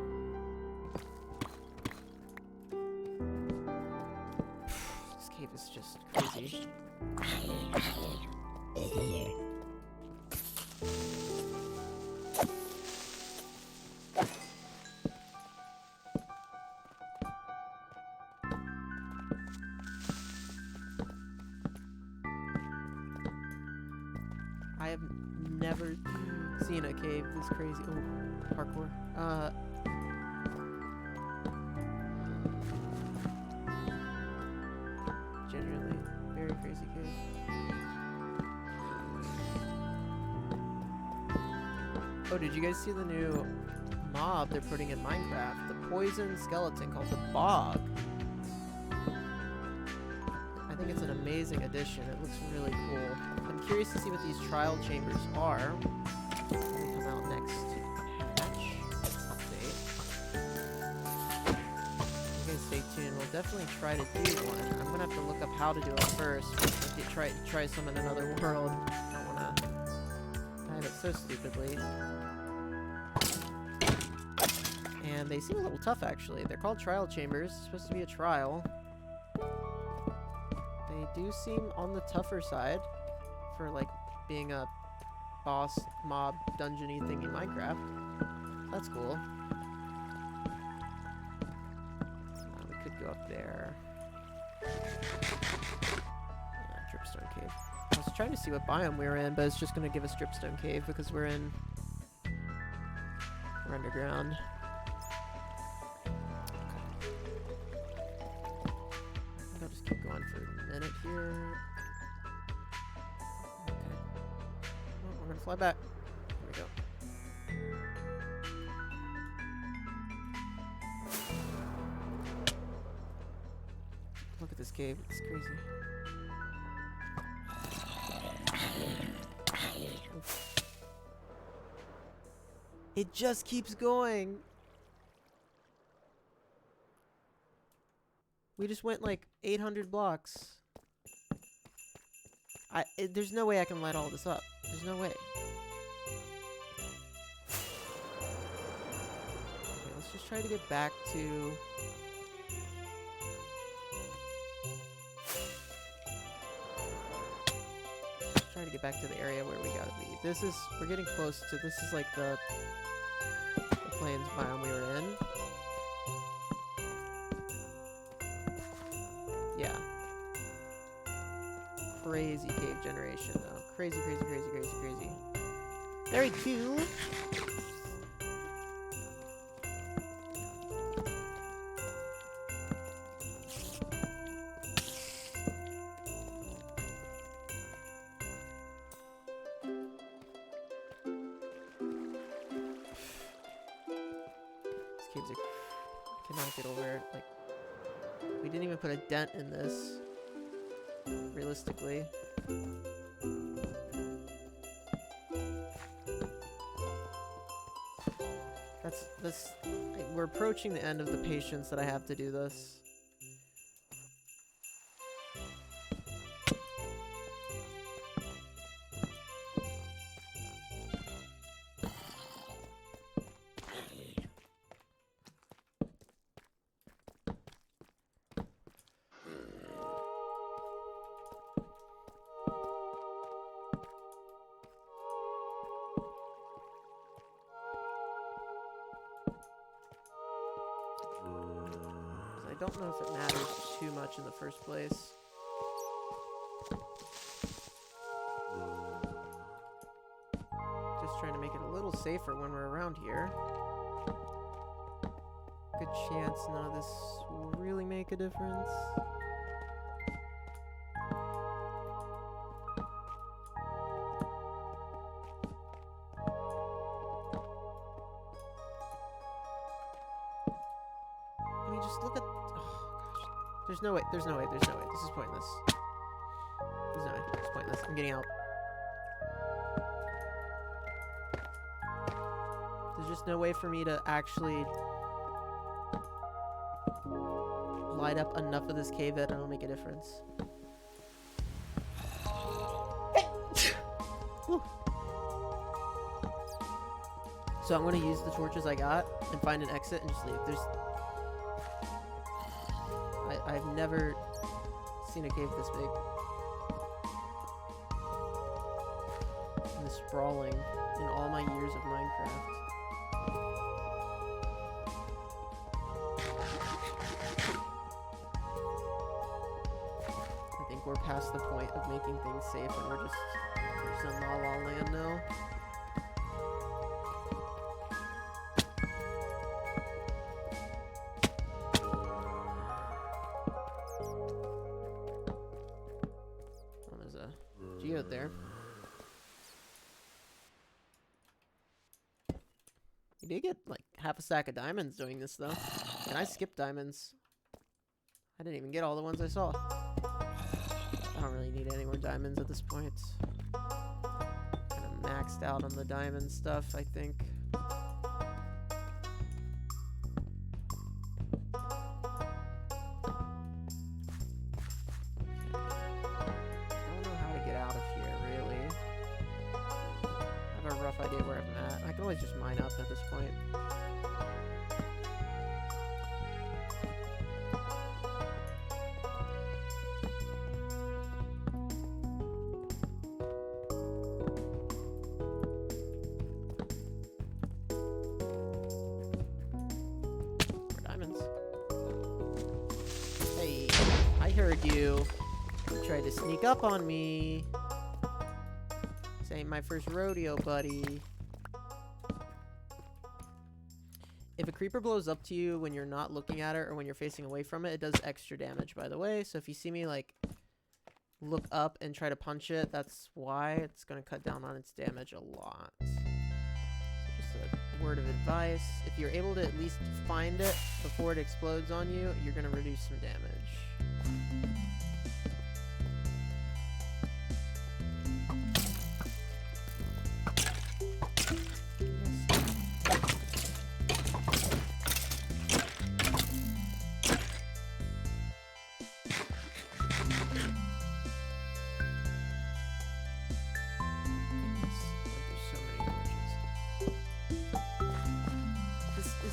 This cave is just crazy. I have never seen a cave this crazy. Oh, parkour. Genuinely very crazy cave. Oh, did you guys see the new mob they're putting in Minecraft? The poison skeleton called the Bog. I think it's an amazing addition. It looks really cool. I'm curious to see what these trial chambers are. They come out next patch update. Okay, stay tuned. We'll definitely try to do one. I'm gonna have to look up how to do it first. Try some in another world. I don't wanna dive it so stupidly. And they seem a little tough actually. They're called trial chambers. It's supposed to be a trial. They do seem on the tougher side for like being a boss mob dungeony thing in Minecraft. That's cool. We could go up there. Yeah, Dripstone Cave. I was trying to see what biome we were in, but it's just going to give us Dripstone Cave because we're underground. I'll just keep going for a minute here. Okay. Well, we're gonna fly back. Here we go. Look at this cave. It's crazy. It just keeps going. We just went like 800 blocks. There's no way I can light all this up. There's no way. Okay, let's just try to get back to... Try to get back to the area where we gotta be. We're getting close to, this is like the plains biome we were in. Yeah. Crazy cave generation, though. Crazy, crazy, crazy, crazy, crazy. Very cool. caves are... I cannot get over it. Like, we didn't even put a dent in this. Realistically. That's... We're approaching the end of the patience that I have to do this. I don't know if it matters too much in the first place. Just trying to make it a little safer when we're around here. Good chance none of this will really make a difference. I mean, just look at... There's no way. This is pointless. It's pointless. I'm getting out. There's just no way for me to actually light up enough of this cave that it'll make a difference. So I'm going to use the torches I got and find an exit and just leave. I've never seen a cave this big. And this sprawling in all my years of Minecraft. I think we're past the point of making things safe and we're just in La La Land now. Geode there. You did get like half a stack of diamonds doing this though. And I skipped diamonds. I didn't even get all the ones I saw. I don't really need any more diamonds at this point. Kind of maxed out on the diamond stuff, I think. Idea where I'm at. I can always just mine up at this point. More diamonds. Hey, I heard you. You tried to sneak up on me. This ain't my first rodeo, buddy. If a creeper blows up to you when you're not looking at it or when you're facing away from it, it does extra damage, by the way. So if you see me, like, look up and try to punch it, that's why. It's going to cut down on its damage a lot. So just a word of advice. If you're able to at least find it before it explodes on you, you're going to reduce some damage.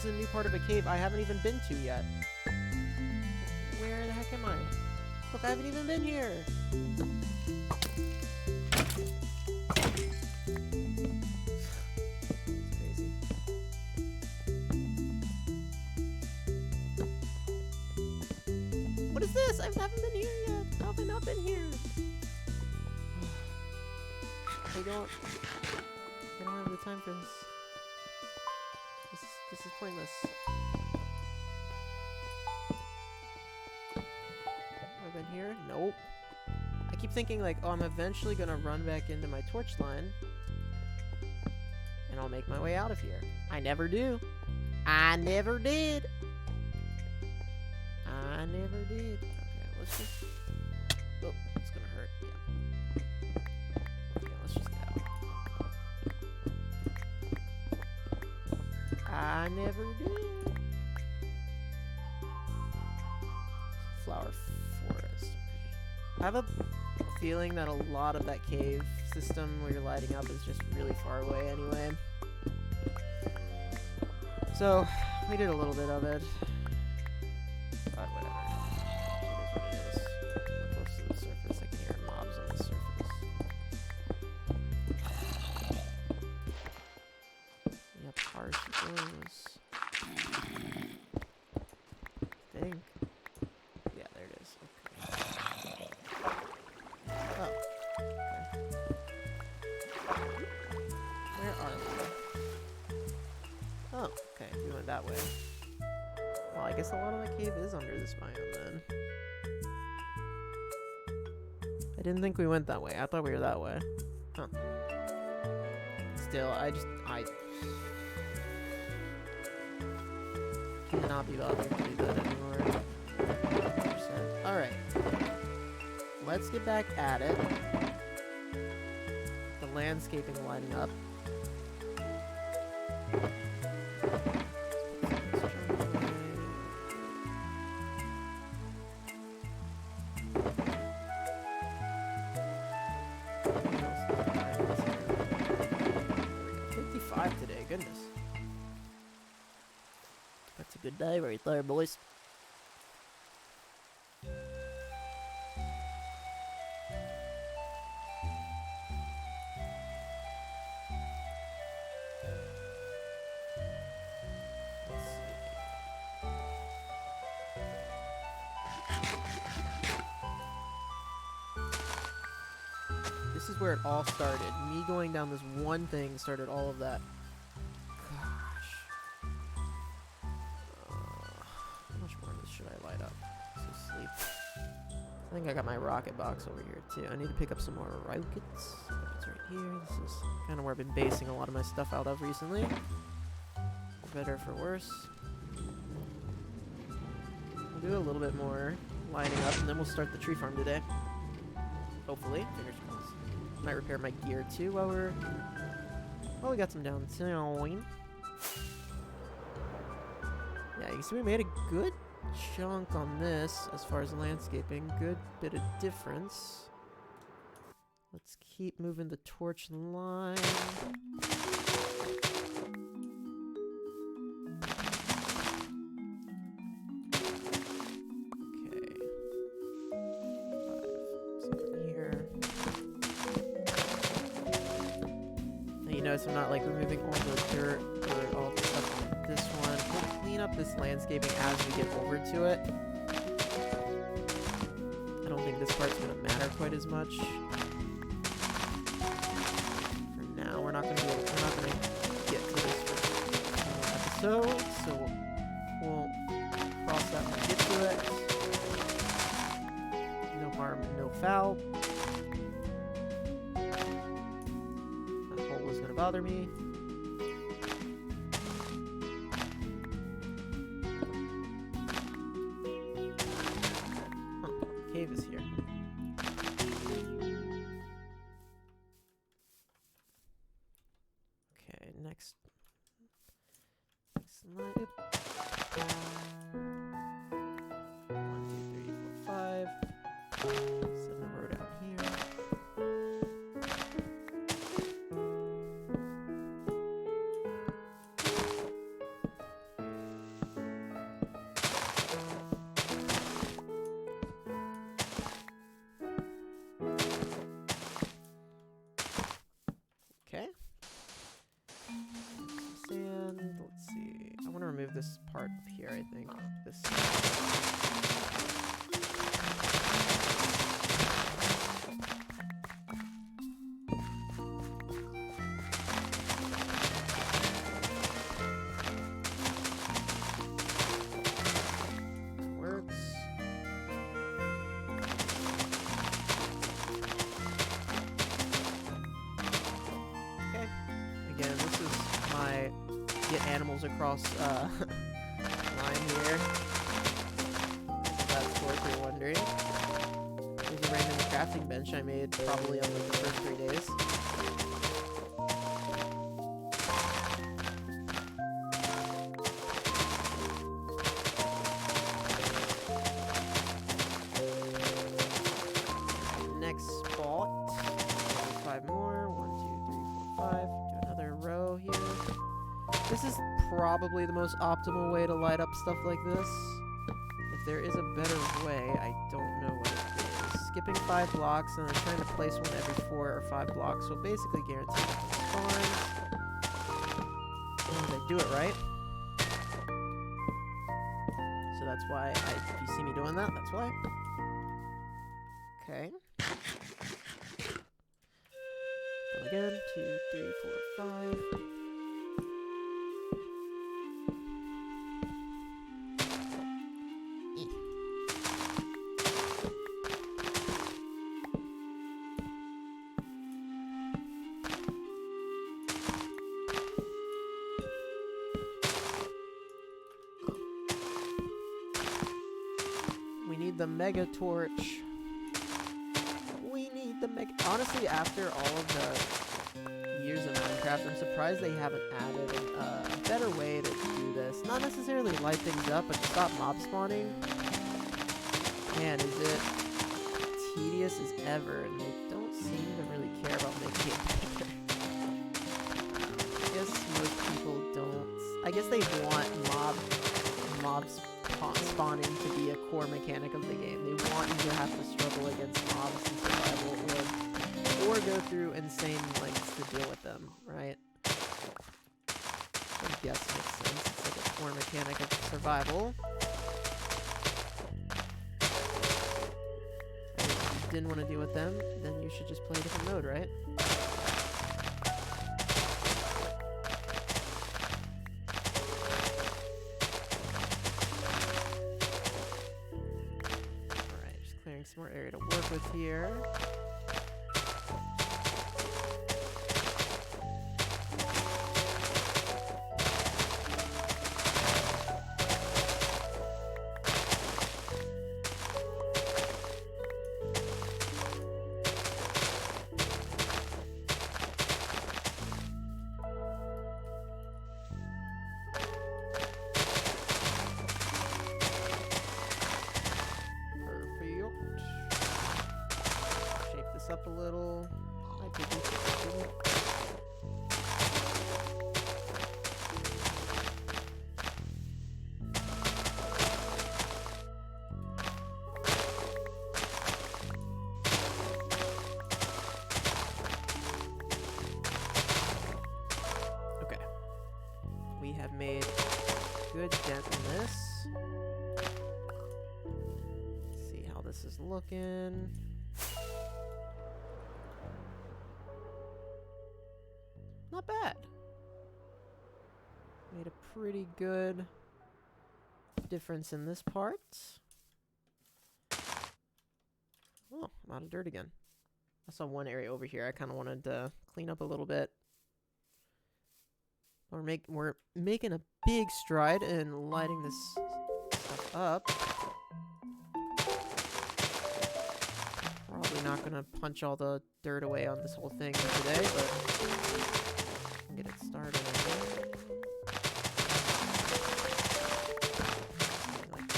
A new part of a cave I haven't even been to yet. Where the heck am I? Look, I haven't even been here. It's crazy. What is this? I haven't been here yet. How have I not been here? I don't have the time for this. This is pointless. Have I been here? Nope. I keep thinking like, oh, I'm eventually gonna run back into my torch line and I'll make my way out of here. I never do. I never did. I never did. Okay, let's just... Oh, it's gonna hurt. Yeah. Okay, let's just get out. I never did. Flower forest. I have a feeling that a lot of that cave system where you're lighting up is just really far away anyway. So, we did a little bit of it. But whatever. It is what it is. We're close to the surface. I can hear mobs on the surface. Yep, harsh goes. I think. Yeah, there it is. Okay. Oh. Okay. Where are we? Oh, okay. We went that way. Well, I guess a lot of the cave is under this biome then. I didn't think we went that way. I thought we were that way. Huh. Still, I cannot be bothered to do that anymore. 100%. Alright. Let's get back at it. The landscaping lighting up. Today, goodness. That's a good day right there, boys. This is where it all started. Me going down this one thing started all of that. How much more of this should I light up? So sleep. I think I got my rocket box over here too. I need to pick up some more rockets. It's right here. This is kind of where I've been basing a lot of my stuff out of recently. For better or for worse. We'll do a little bit more lighting up and then we'll start the tree farm today. Hopefully. Fingers crossed. Might repair my gear too while we got some downtime. Yeah, you can see we made a good chunk on this as far as landscaping. Good bit of difference. Let's keep moving the torch line. Okay. 5, something here. Now you notice I'm not like removing all the dirt or all the stuff on this one. We'll clean up this landscaping as we get over to it. I don't think this part's going to matter quite as much. For now, we're not going to get to this for one episode, so we'll cross that when we get to it. No harm, no foul. That hole was going to bother me. Cave is here. Okay, next light up. 1, 2, 3, 4, 5. Set a row down here. Okay. Sand. Let's see. I want to remove this part up here, I think. This. Works. Okay. Again, this is my get animals across line here. That's what you're wondering. There's a random crafting bench I made probably on like the first 3 days. Next spot. 5 more. 1, 2, 3, 4, 5. Do another row here. This is probably the most optimal way to light up stuff like this. If there is a better way, I don't know what it is. Skipping 5 blocks and then trying to place one every 4 or 5 blocks will basically guarantee it spawns. And they do it right. So that's why if you see me doing that, that's why. Okay. Go again. 2, 3, 4, 5. We need the mega torch. We need the mega. Honestly, after all of the years of Minecraft, I'm surprised they haven't added a better way to do this. Not necessarily light things up, but to stop mob spawning. Man, is it tedious as ever, and they don't seem to really care about making it better. I guess most people don't. I guess they want mobs spawning to be a core mechanic of the game. They want you to have to struggle against mobs in survival or go through insane lengths to deal with them, right? I guess makes sense. It's like a core mechanic of survival. And if you didn't want to deal with them, then you should just play a different mode, right? Some more area to work with here. Up a little. Might be decent. Okay. We have made good dent in this. Let's see how this is looking. Not bad. Made a pretty good difference in this part. Oh, I'm out of dirt again. I saw one area over here I kind of wanted to clean up a little bit. We're making a big stride in lighting this stuff up. Probably not gonna punch all the dirt away on this whole thing today, but get it started. Like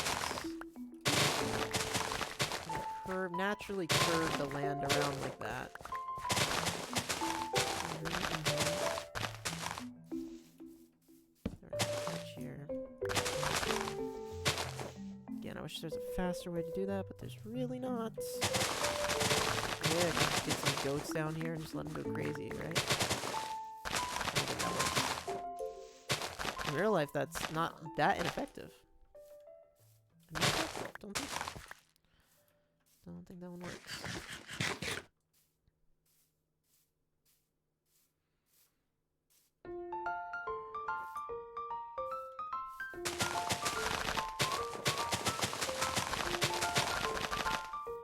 naturally curve the land around like that. Here. Again, I wish there's a faster way to do that, but there's really not. Yeah, just get some goats down here and just let them go crazy, right? In real life, that's not that ineffective. Don't think that one works.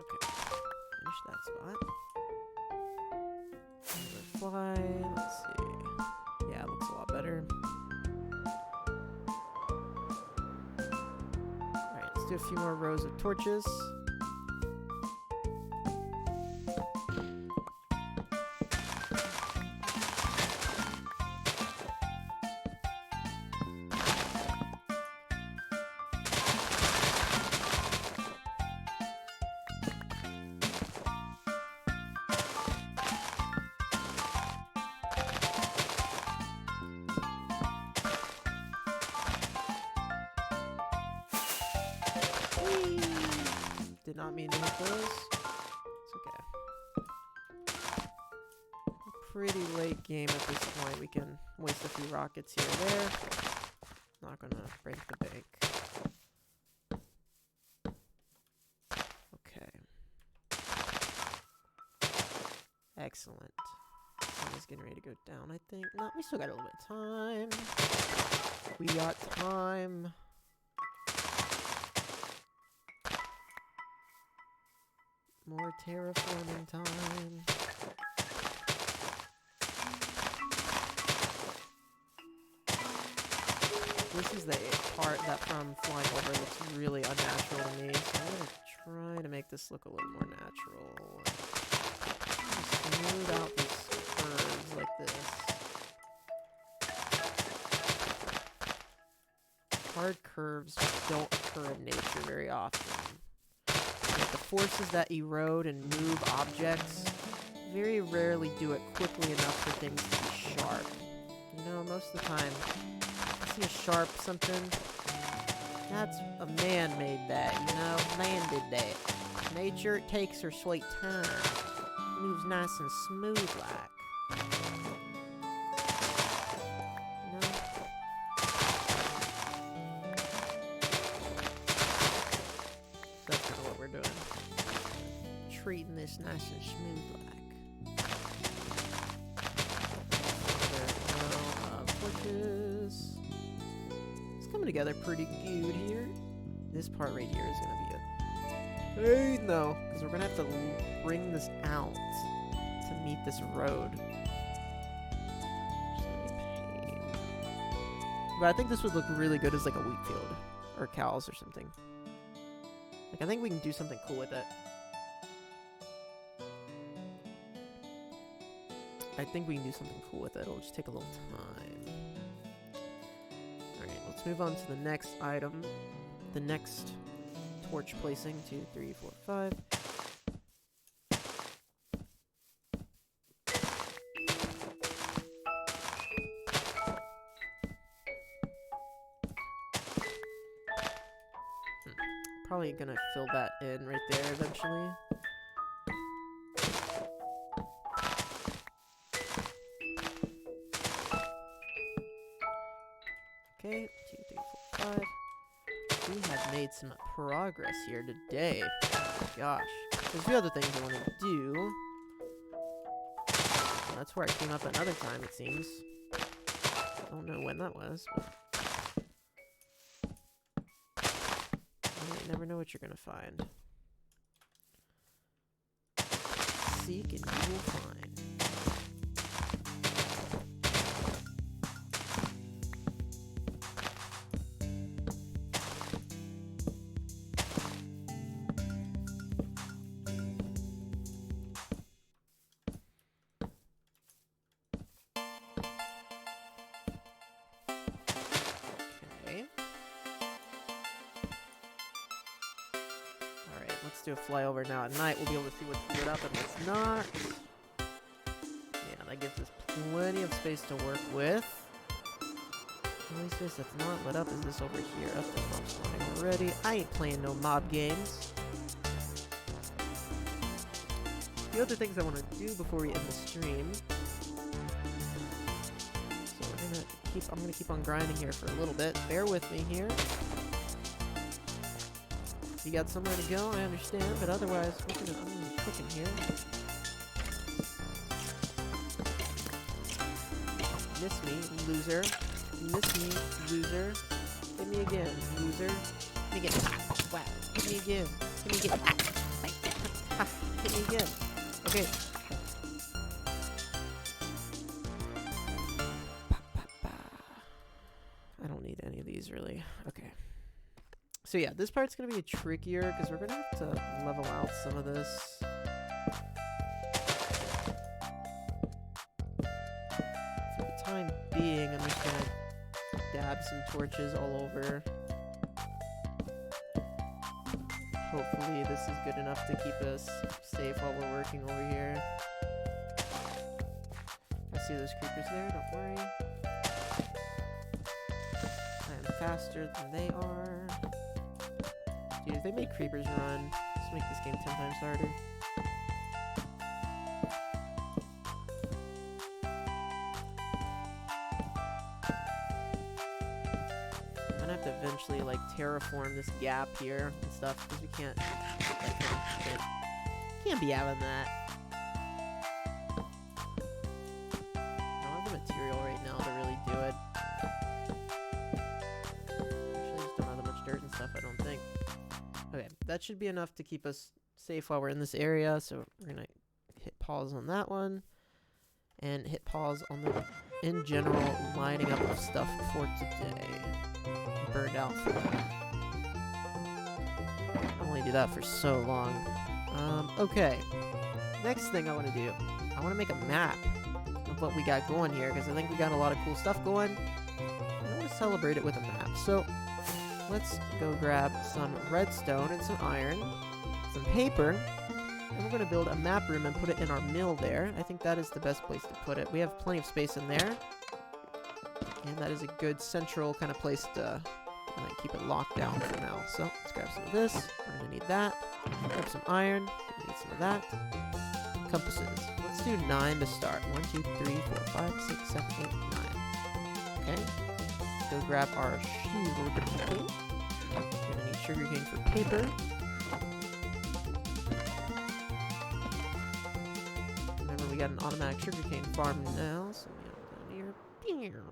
Okay, finish that spot. Fly. Let's see. Yeah, it looks a lot better. do a few more rows of torches. Did not mean to hit those. It's okay. Pretty late game at this point. We can waste a few rockets here and there. Not gonna break the bank. Okay. Excellent. Sun is getting ready to go down, I think. No, we still got a little bit of time. We got time. More terraforming time. This is the part that from flying over looks really unnatural to me, so I'm gonna try to make this look a little more natural. Smooth out these curves like this. Hard curves don't occur in nature very often. Like the forces that erode and move objects very rarely do it quickly enough for things to be sharp. You know, most of the time, I see a sharp something, that's a man made that, you know? Man did that. Nature takes her sweet time. Moves nice and smooth like. You know? So that's kind of what we're doing. Treating this nice and smooth like. Torches. It's coming together pretty good here. This part right here is gonna be a pain though, because we're gonna have to bring this out to meet this road. It's gonna be a pain. But I think this would look really good as like a wheat field or cows or something. Like I think we can do something cool with it. I think we can do something cool with it. It'll just take a little time. Alright, let's move on to the next item. The next torch placing. 2, 3, 4, 5. Probably gonna fill that in right there eventually. Okay, 2, 3, 4, 5. We have made some progress here today. Oh my gosh. There's a few other things I want to do. Well, that's where I came up another time, it seems. Don't know when that was, but... you never know what you're gonna find. Seek and you will find. Let's do a flyover now at night. We'll be able to see what's lit up and what's not. Yeah, that gives us plenty of space to work with. The only space that's not lit up is this over here. Up the mob spawning already. I ain't playing no mob games. The other things I want to do before we end the stream. So I'm gonna keep on grinding here for a little bit. Bear with me here. You got somewhere to go, I understand, but otherwise, I'm gonna be cooking here. Miss me, loser. Miss me, loser. Hit me again, loser. Hit me again. Wow. Hit me again. Hit me again. Hit me again. Okay. I don't need any of these, really. Okay. So yeah, this part's gonna be trickier because we're gonna have to level out some of this. For the time being, I'm just gonna dab some torches all over. Hopefully this is good enough to keep us safe while we're working over here. I see those creepers there, don't worry. I am faster than they are. Dude, if they make creepers run, just make this game 10 times harder. I'm gonna have to eventually, like, terraform this gap here and stuff, because we can't, like, can't be having that. I don't have the material right now to really do it. Actually, I just don't have that much dirt and stuff, I don't think. Okay, that should be enough to keep us safe while we're in this area, so we're gonna hit pause on that one, and hit pause on the, in general, lining up of stuff for today. Burned out for that. I only do that for so long. Okay. Next thing I want to do, I want to make a map of what we got going here, because I think we got a lot of cool stuff going. I want to celebrate it with a map. So, let's go grab some redstone and some iron, some paper, and we're going to build a map room and put it in our mill there. I think that is the best place to put it. We have plenty of space in there, and that is a good central kind of place to keep it locked down for now. So let's grab some of this. We're going to need that. Grab some iron. We need some of that. Compasses. Let's do 9 to start. 1, 2, 3, 4, 5, 6, 7, 8, 9. Okay. Let's go grab our sugarcane. We're going to need sugarcane for paper. Remember, we got an automatic sugarcane farm now, so we have down here.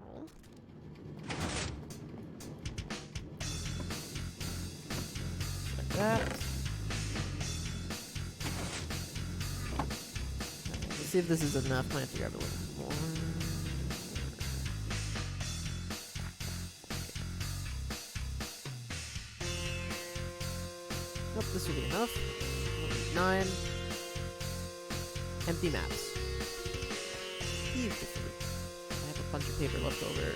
Like that. Let's see if this is enough. Might have to grab a little more. Nope, this will be enough. 9. Empty maps. Beautiful. I have a bunch of paper left over.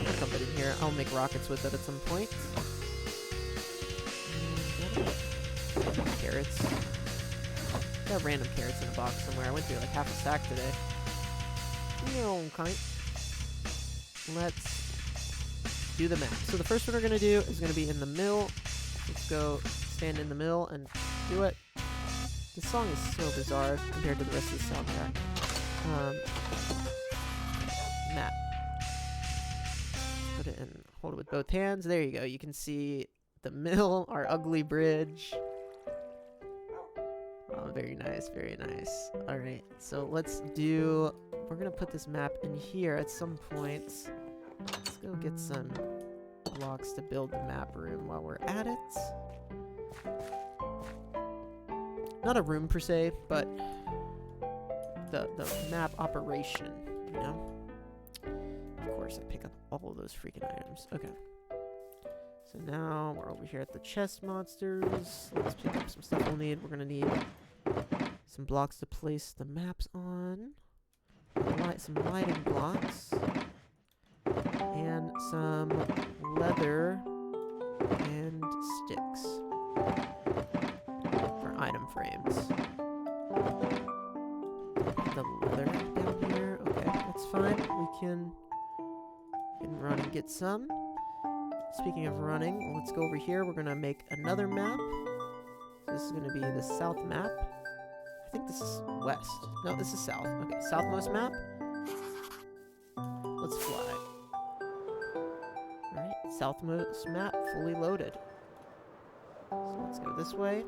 I'll dump it in here. I'll make rockets with it at some point. Carrots. Got random carrots in a box somewhere. I went through like half a stack today. Okay. Let's do the map. So the first one we're going to do is going to be in the mill. Let's go stand in the mill and do it. This song is so bizarre compared to the rest of the soundtrack. Map. Put it in, hold it with both hands. There you go. You can see the mill, our ugly bridge. Oh, very nice, very nice. Alright, so let's do, we're gonna put this map in here at some point. Let's go get some blocks to build the map room while we're at it. Not a room per se, but the map operation, you know? Of course, I pick up all of those freaking items. Okay. So now we're over here at the chest monsters. Let's pick up some stuff we'll need. We're gonna need some blocks to place the maps on. Some lighting blocks. And some leather and sticks for item frames. The leather down here. Okay, that's fine. We can run and get some. Speaking of running, let's go over here. We're going to make another map. So this is going to be the south map. I think this is west. No, this is south. Okay, southmost map. Let's fly. Alright, southmost map fully loaded. So let's go this way.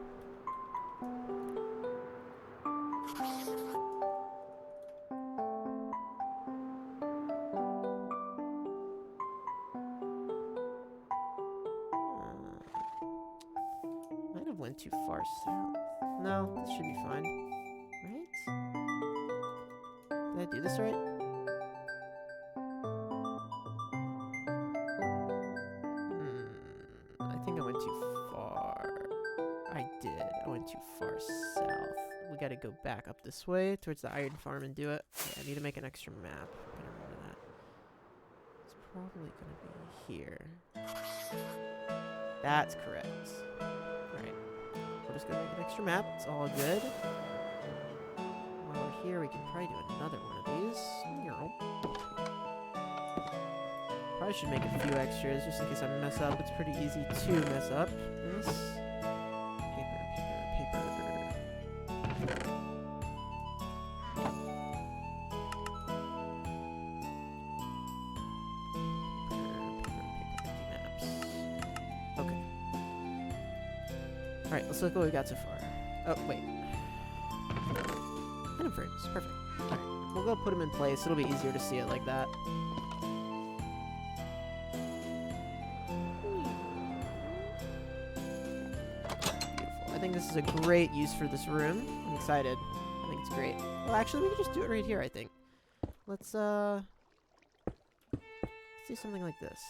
Might have went too far south. No, this should be fine. Right? Did I do this right? I think I went too went too far south. We gotta go back up this way towards the iron farm and do it. Yeah, I need to make an extra map. Gotta remember that. It's probably gonna be here. That's correct. Alright. We're just gonna make an extra map. It's all good. While we're here, we can probably do another one of these. Probably should make a few extras just in case I mess up. It's pretty easy to mess up. This. Paper. Maps. Okay. Alright, let's look what we got so far. Oh, wait. Item frames. Perfect. Alright, we'll go put them in place. It'll be easier to see it like that. I think this is a great use for this room. I'm excited. I think it's great. Well, actually, we can just do it right here, I think. Let's do something like this.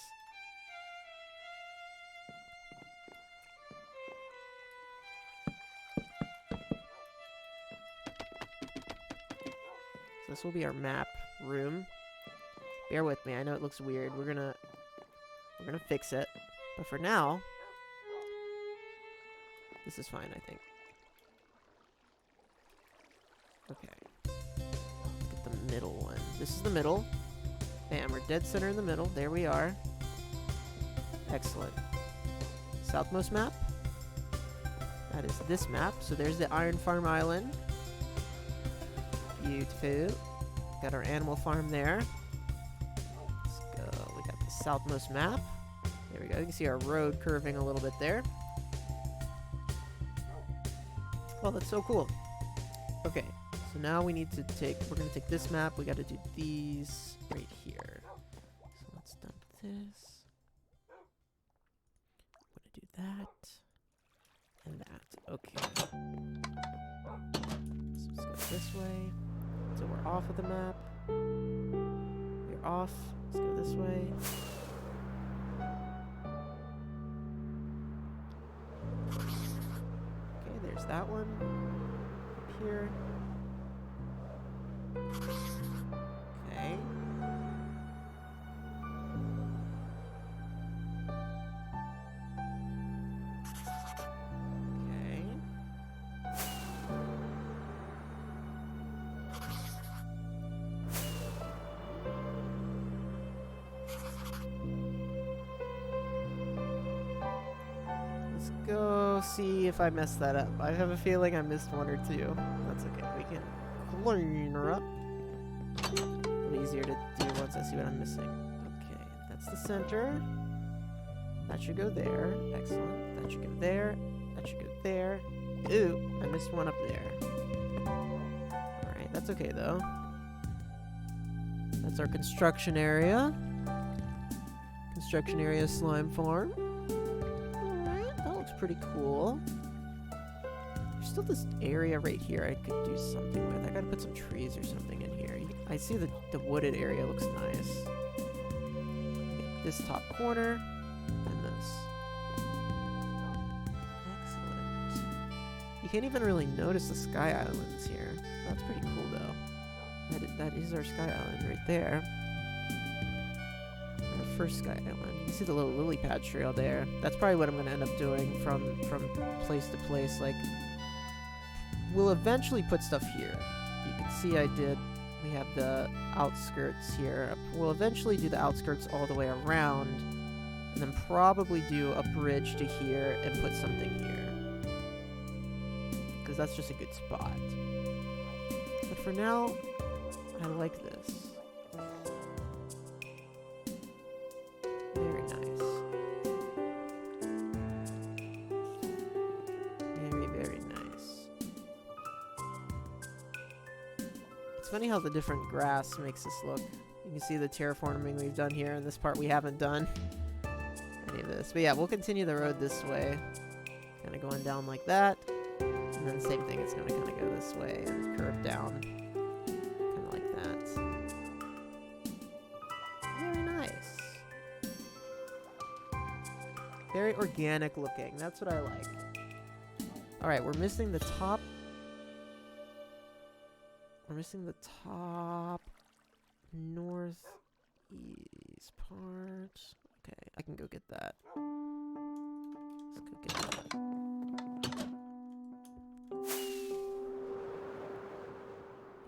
So this will be our map room. Bear with me. I know it looks weird. We're gonna fix it. But for now, this is fine, I think. Okay. Look at the middle one. This is the middle. Bam, we're dead center in the middle. There we are. Excellent. Southmost map. That is this map. So there's the Iron Farm Island. Beautiful. Got our animal farm there. Let's go. We got the southmost map. There we go. You can see our road curving a little bit there. Oh, that's so cool. Okay, so now we need to we're going to take this map. We got to do these right here. So let's dump this. I'm going to do that. And that. Okay. So let's go this way. So we're off of the map. We're off. Let's go this way. Okay, there's that one. Up here. Okay. Okay. Let's go see if I messed that up. I have a feeling I missed one or two. That's okay. We can clean her up. A little easier to do once I see what I'm missing. Okay, that's the center. That should go there. Excellent. That should go there. That should go there. Ooh, I missed one up there. Alright, that's okay though. That's our construction area. Construction area slime farm. Alright, that looks pretty cool. There's still this area right here I could do something with. I gotta put some trees or something in here. I see the wooded area looks nice. Okay, this top corner and this. Excellent. You can't even really notice the sky islands here. That's pretty cool though. That is our sky island right there. Our first sky island. You can see the little lily pad trail there. That's probably what I'm gonna end up doing from place to place. Like, we'll eventually put stuff here. You can see we have the outskirts here. We'll eventually do the outskirts all the way around, and then probably do a bridge to here and put something here. Because that's just a good spot. But for now, I like this. Very nice. Very, very nice. It's funny how the different grass makes this look. You can see the terraforming we've done here, and this part we haven't done any of this. But yeah, we'll continue the road this way. Kind of going down like that. And then same thing, it's going to kind of go this way and curve down. Kind of like that. Very nice. Very organic looking. That's what I like. Alright, we're missing the top. We're missing the top northeast part. Okay, I can go get that. Let's go get that.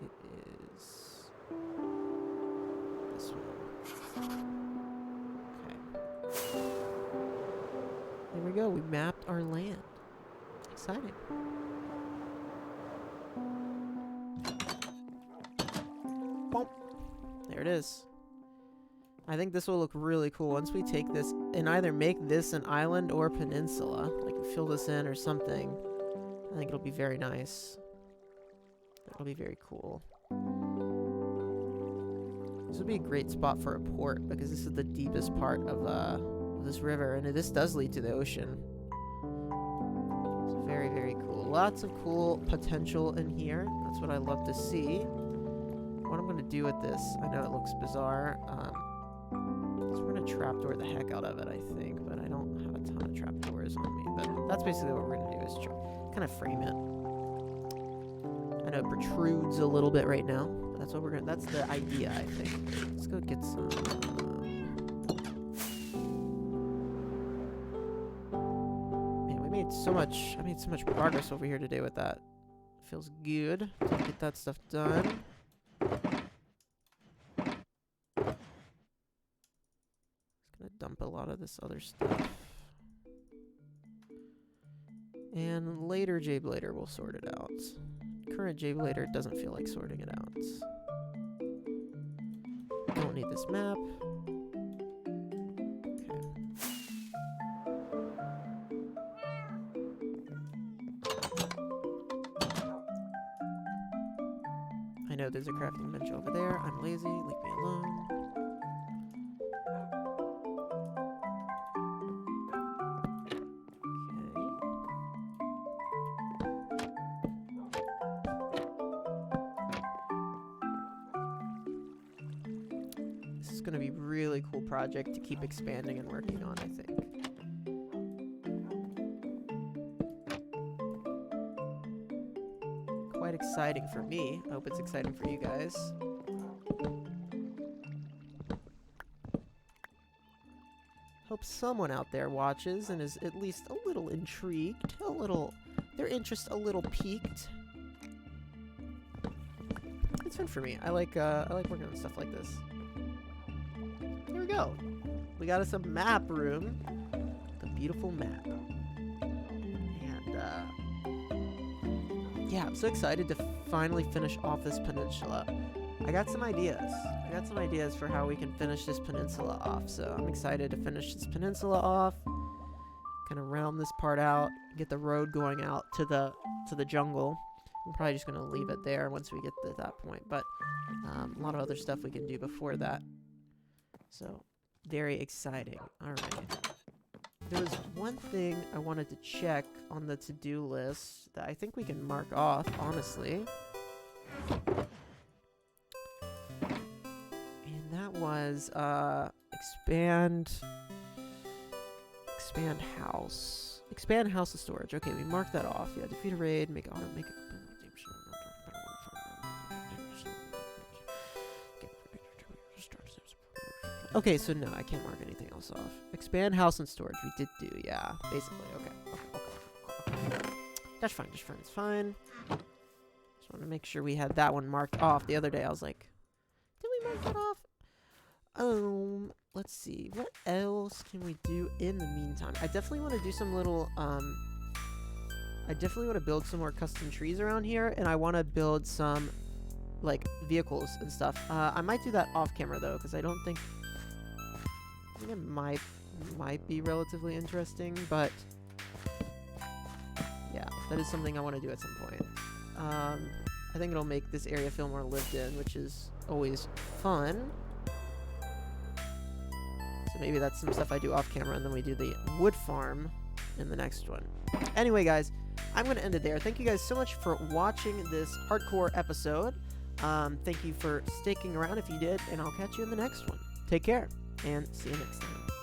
It is this one. Okay. There we go. We mapped our land. Exciting. Boom. There it is. I think this will look really cool once we take this and either make this an island or peninsula. Like fill this in or something. I think it'll be very nice. It'll be very cool. This would be a great spot for a port because this is the deepest part of this river, and this does lead to the ocean. It's very, very cool. Lots of cool potential in here. That's what I love to see. What I'm going to do with this, I know it looks bizarre. So we're going to trapdoor the heck out of it, I think, but I don't have a ton of trapdoors on me. But that's basically what we're going to do, is kind of frame it. I know it protrudes a little bit right now. But that's what we're going to, that's the idea, I think. Let's go get some... man, I made so much progress over here today with that. Feels good to get that stuff done. Dump a lot of this other stuff. And later J-Blader will sort it out. Current J-Blader doesn't feel like sorting it out. Don't need this map. Okay. I know there's a crafting bench over there. I'm lazy. Leave me alone. Going to be a really cool project to keep expanding and working on, I think. Quite exciting for me. I hope it's exciting for you guys. Hope someone out there watches and is at least a little intrigued, their interest a little piqued. It's fun for me. I like working on stuff like this. There we go. We got us a map room. The beautiful map. And, yeah, I'm so excited to finally finish off this peninsula. I got some ideas for how we can finish this peninsula off. So I'm excited to finish this peninsula off. Kind of round this part out. Get the road going out to the jungle. I'm probably just going to leave it there once we get to that point. But a lot of other stuff we can do before that. So, very exciting. Alright. There was one thing I wanted to check on the to-do list that I think we can mark off, honestly. And that was, expand house. Expand house of storage. Okay, we marked that off. Yeah, defeat a raid, make it. Okay, so no, I can't mark anything else off. Expand house and storage, we did do, yeah, basically. Okay. That's fine, it's fine. Just want to make sure we had that one marked off. The other day I was like, did we mark that off? Let's see, what else can we do in the meantime? I definitely want to do some little, I definitely want to build some more custom trees around here, and I want to build some, like, vehicles and stuff. I might do that off camera, though, because I think it might be relatively interesting, but yeah, that is something I want to do at some point. I think it'll make this area feel more lived in, which is always fun. So maybe that's some stuff I do off camera, and then we do the wood farm in the next one. Anyway, guys, I'm going to end it there. Thank you guys so much for watching this hardcore episode. Thank you for sticking around if you did, and I'll catch you in the next one. Take care, and see you next time.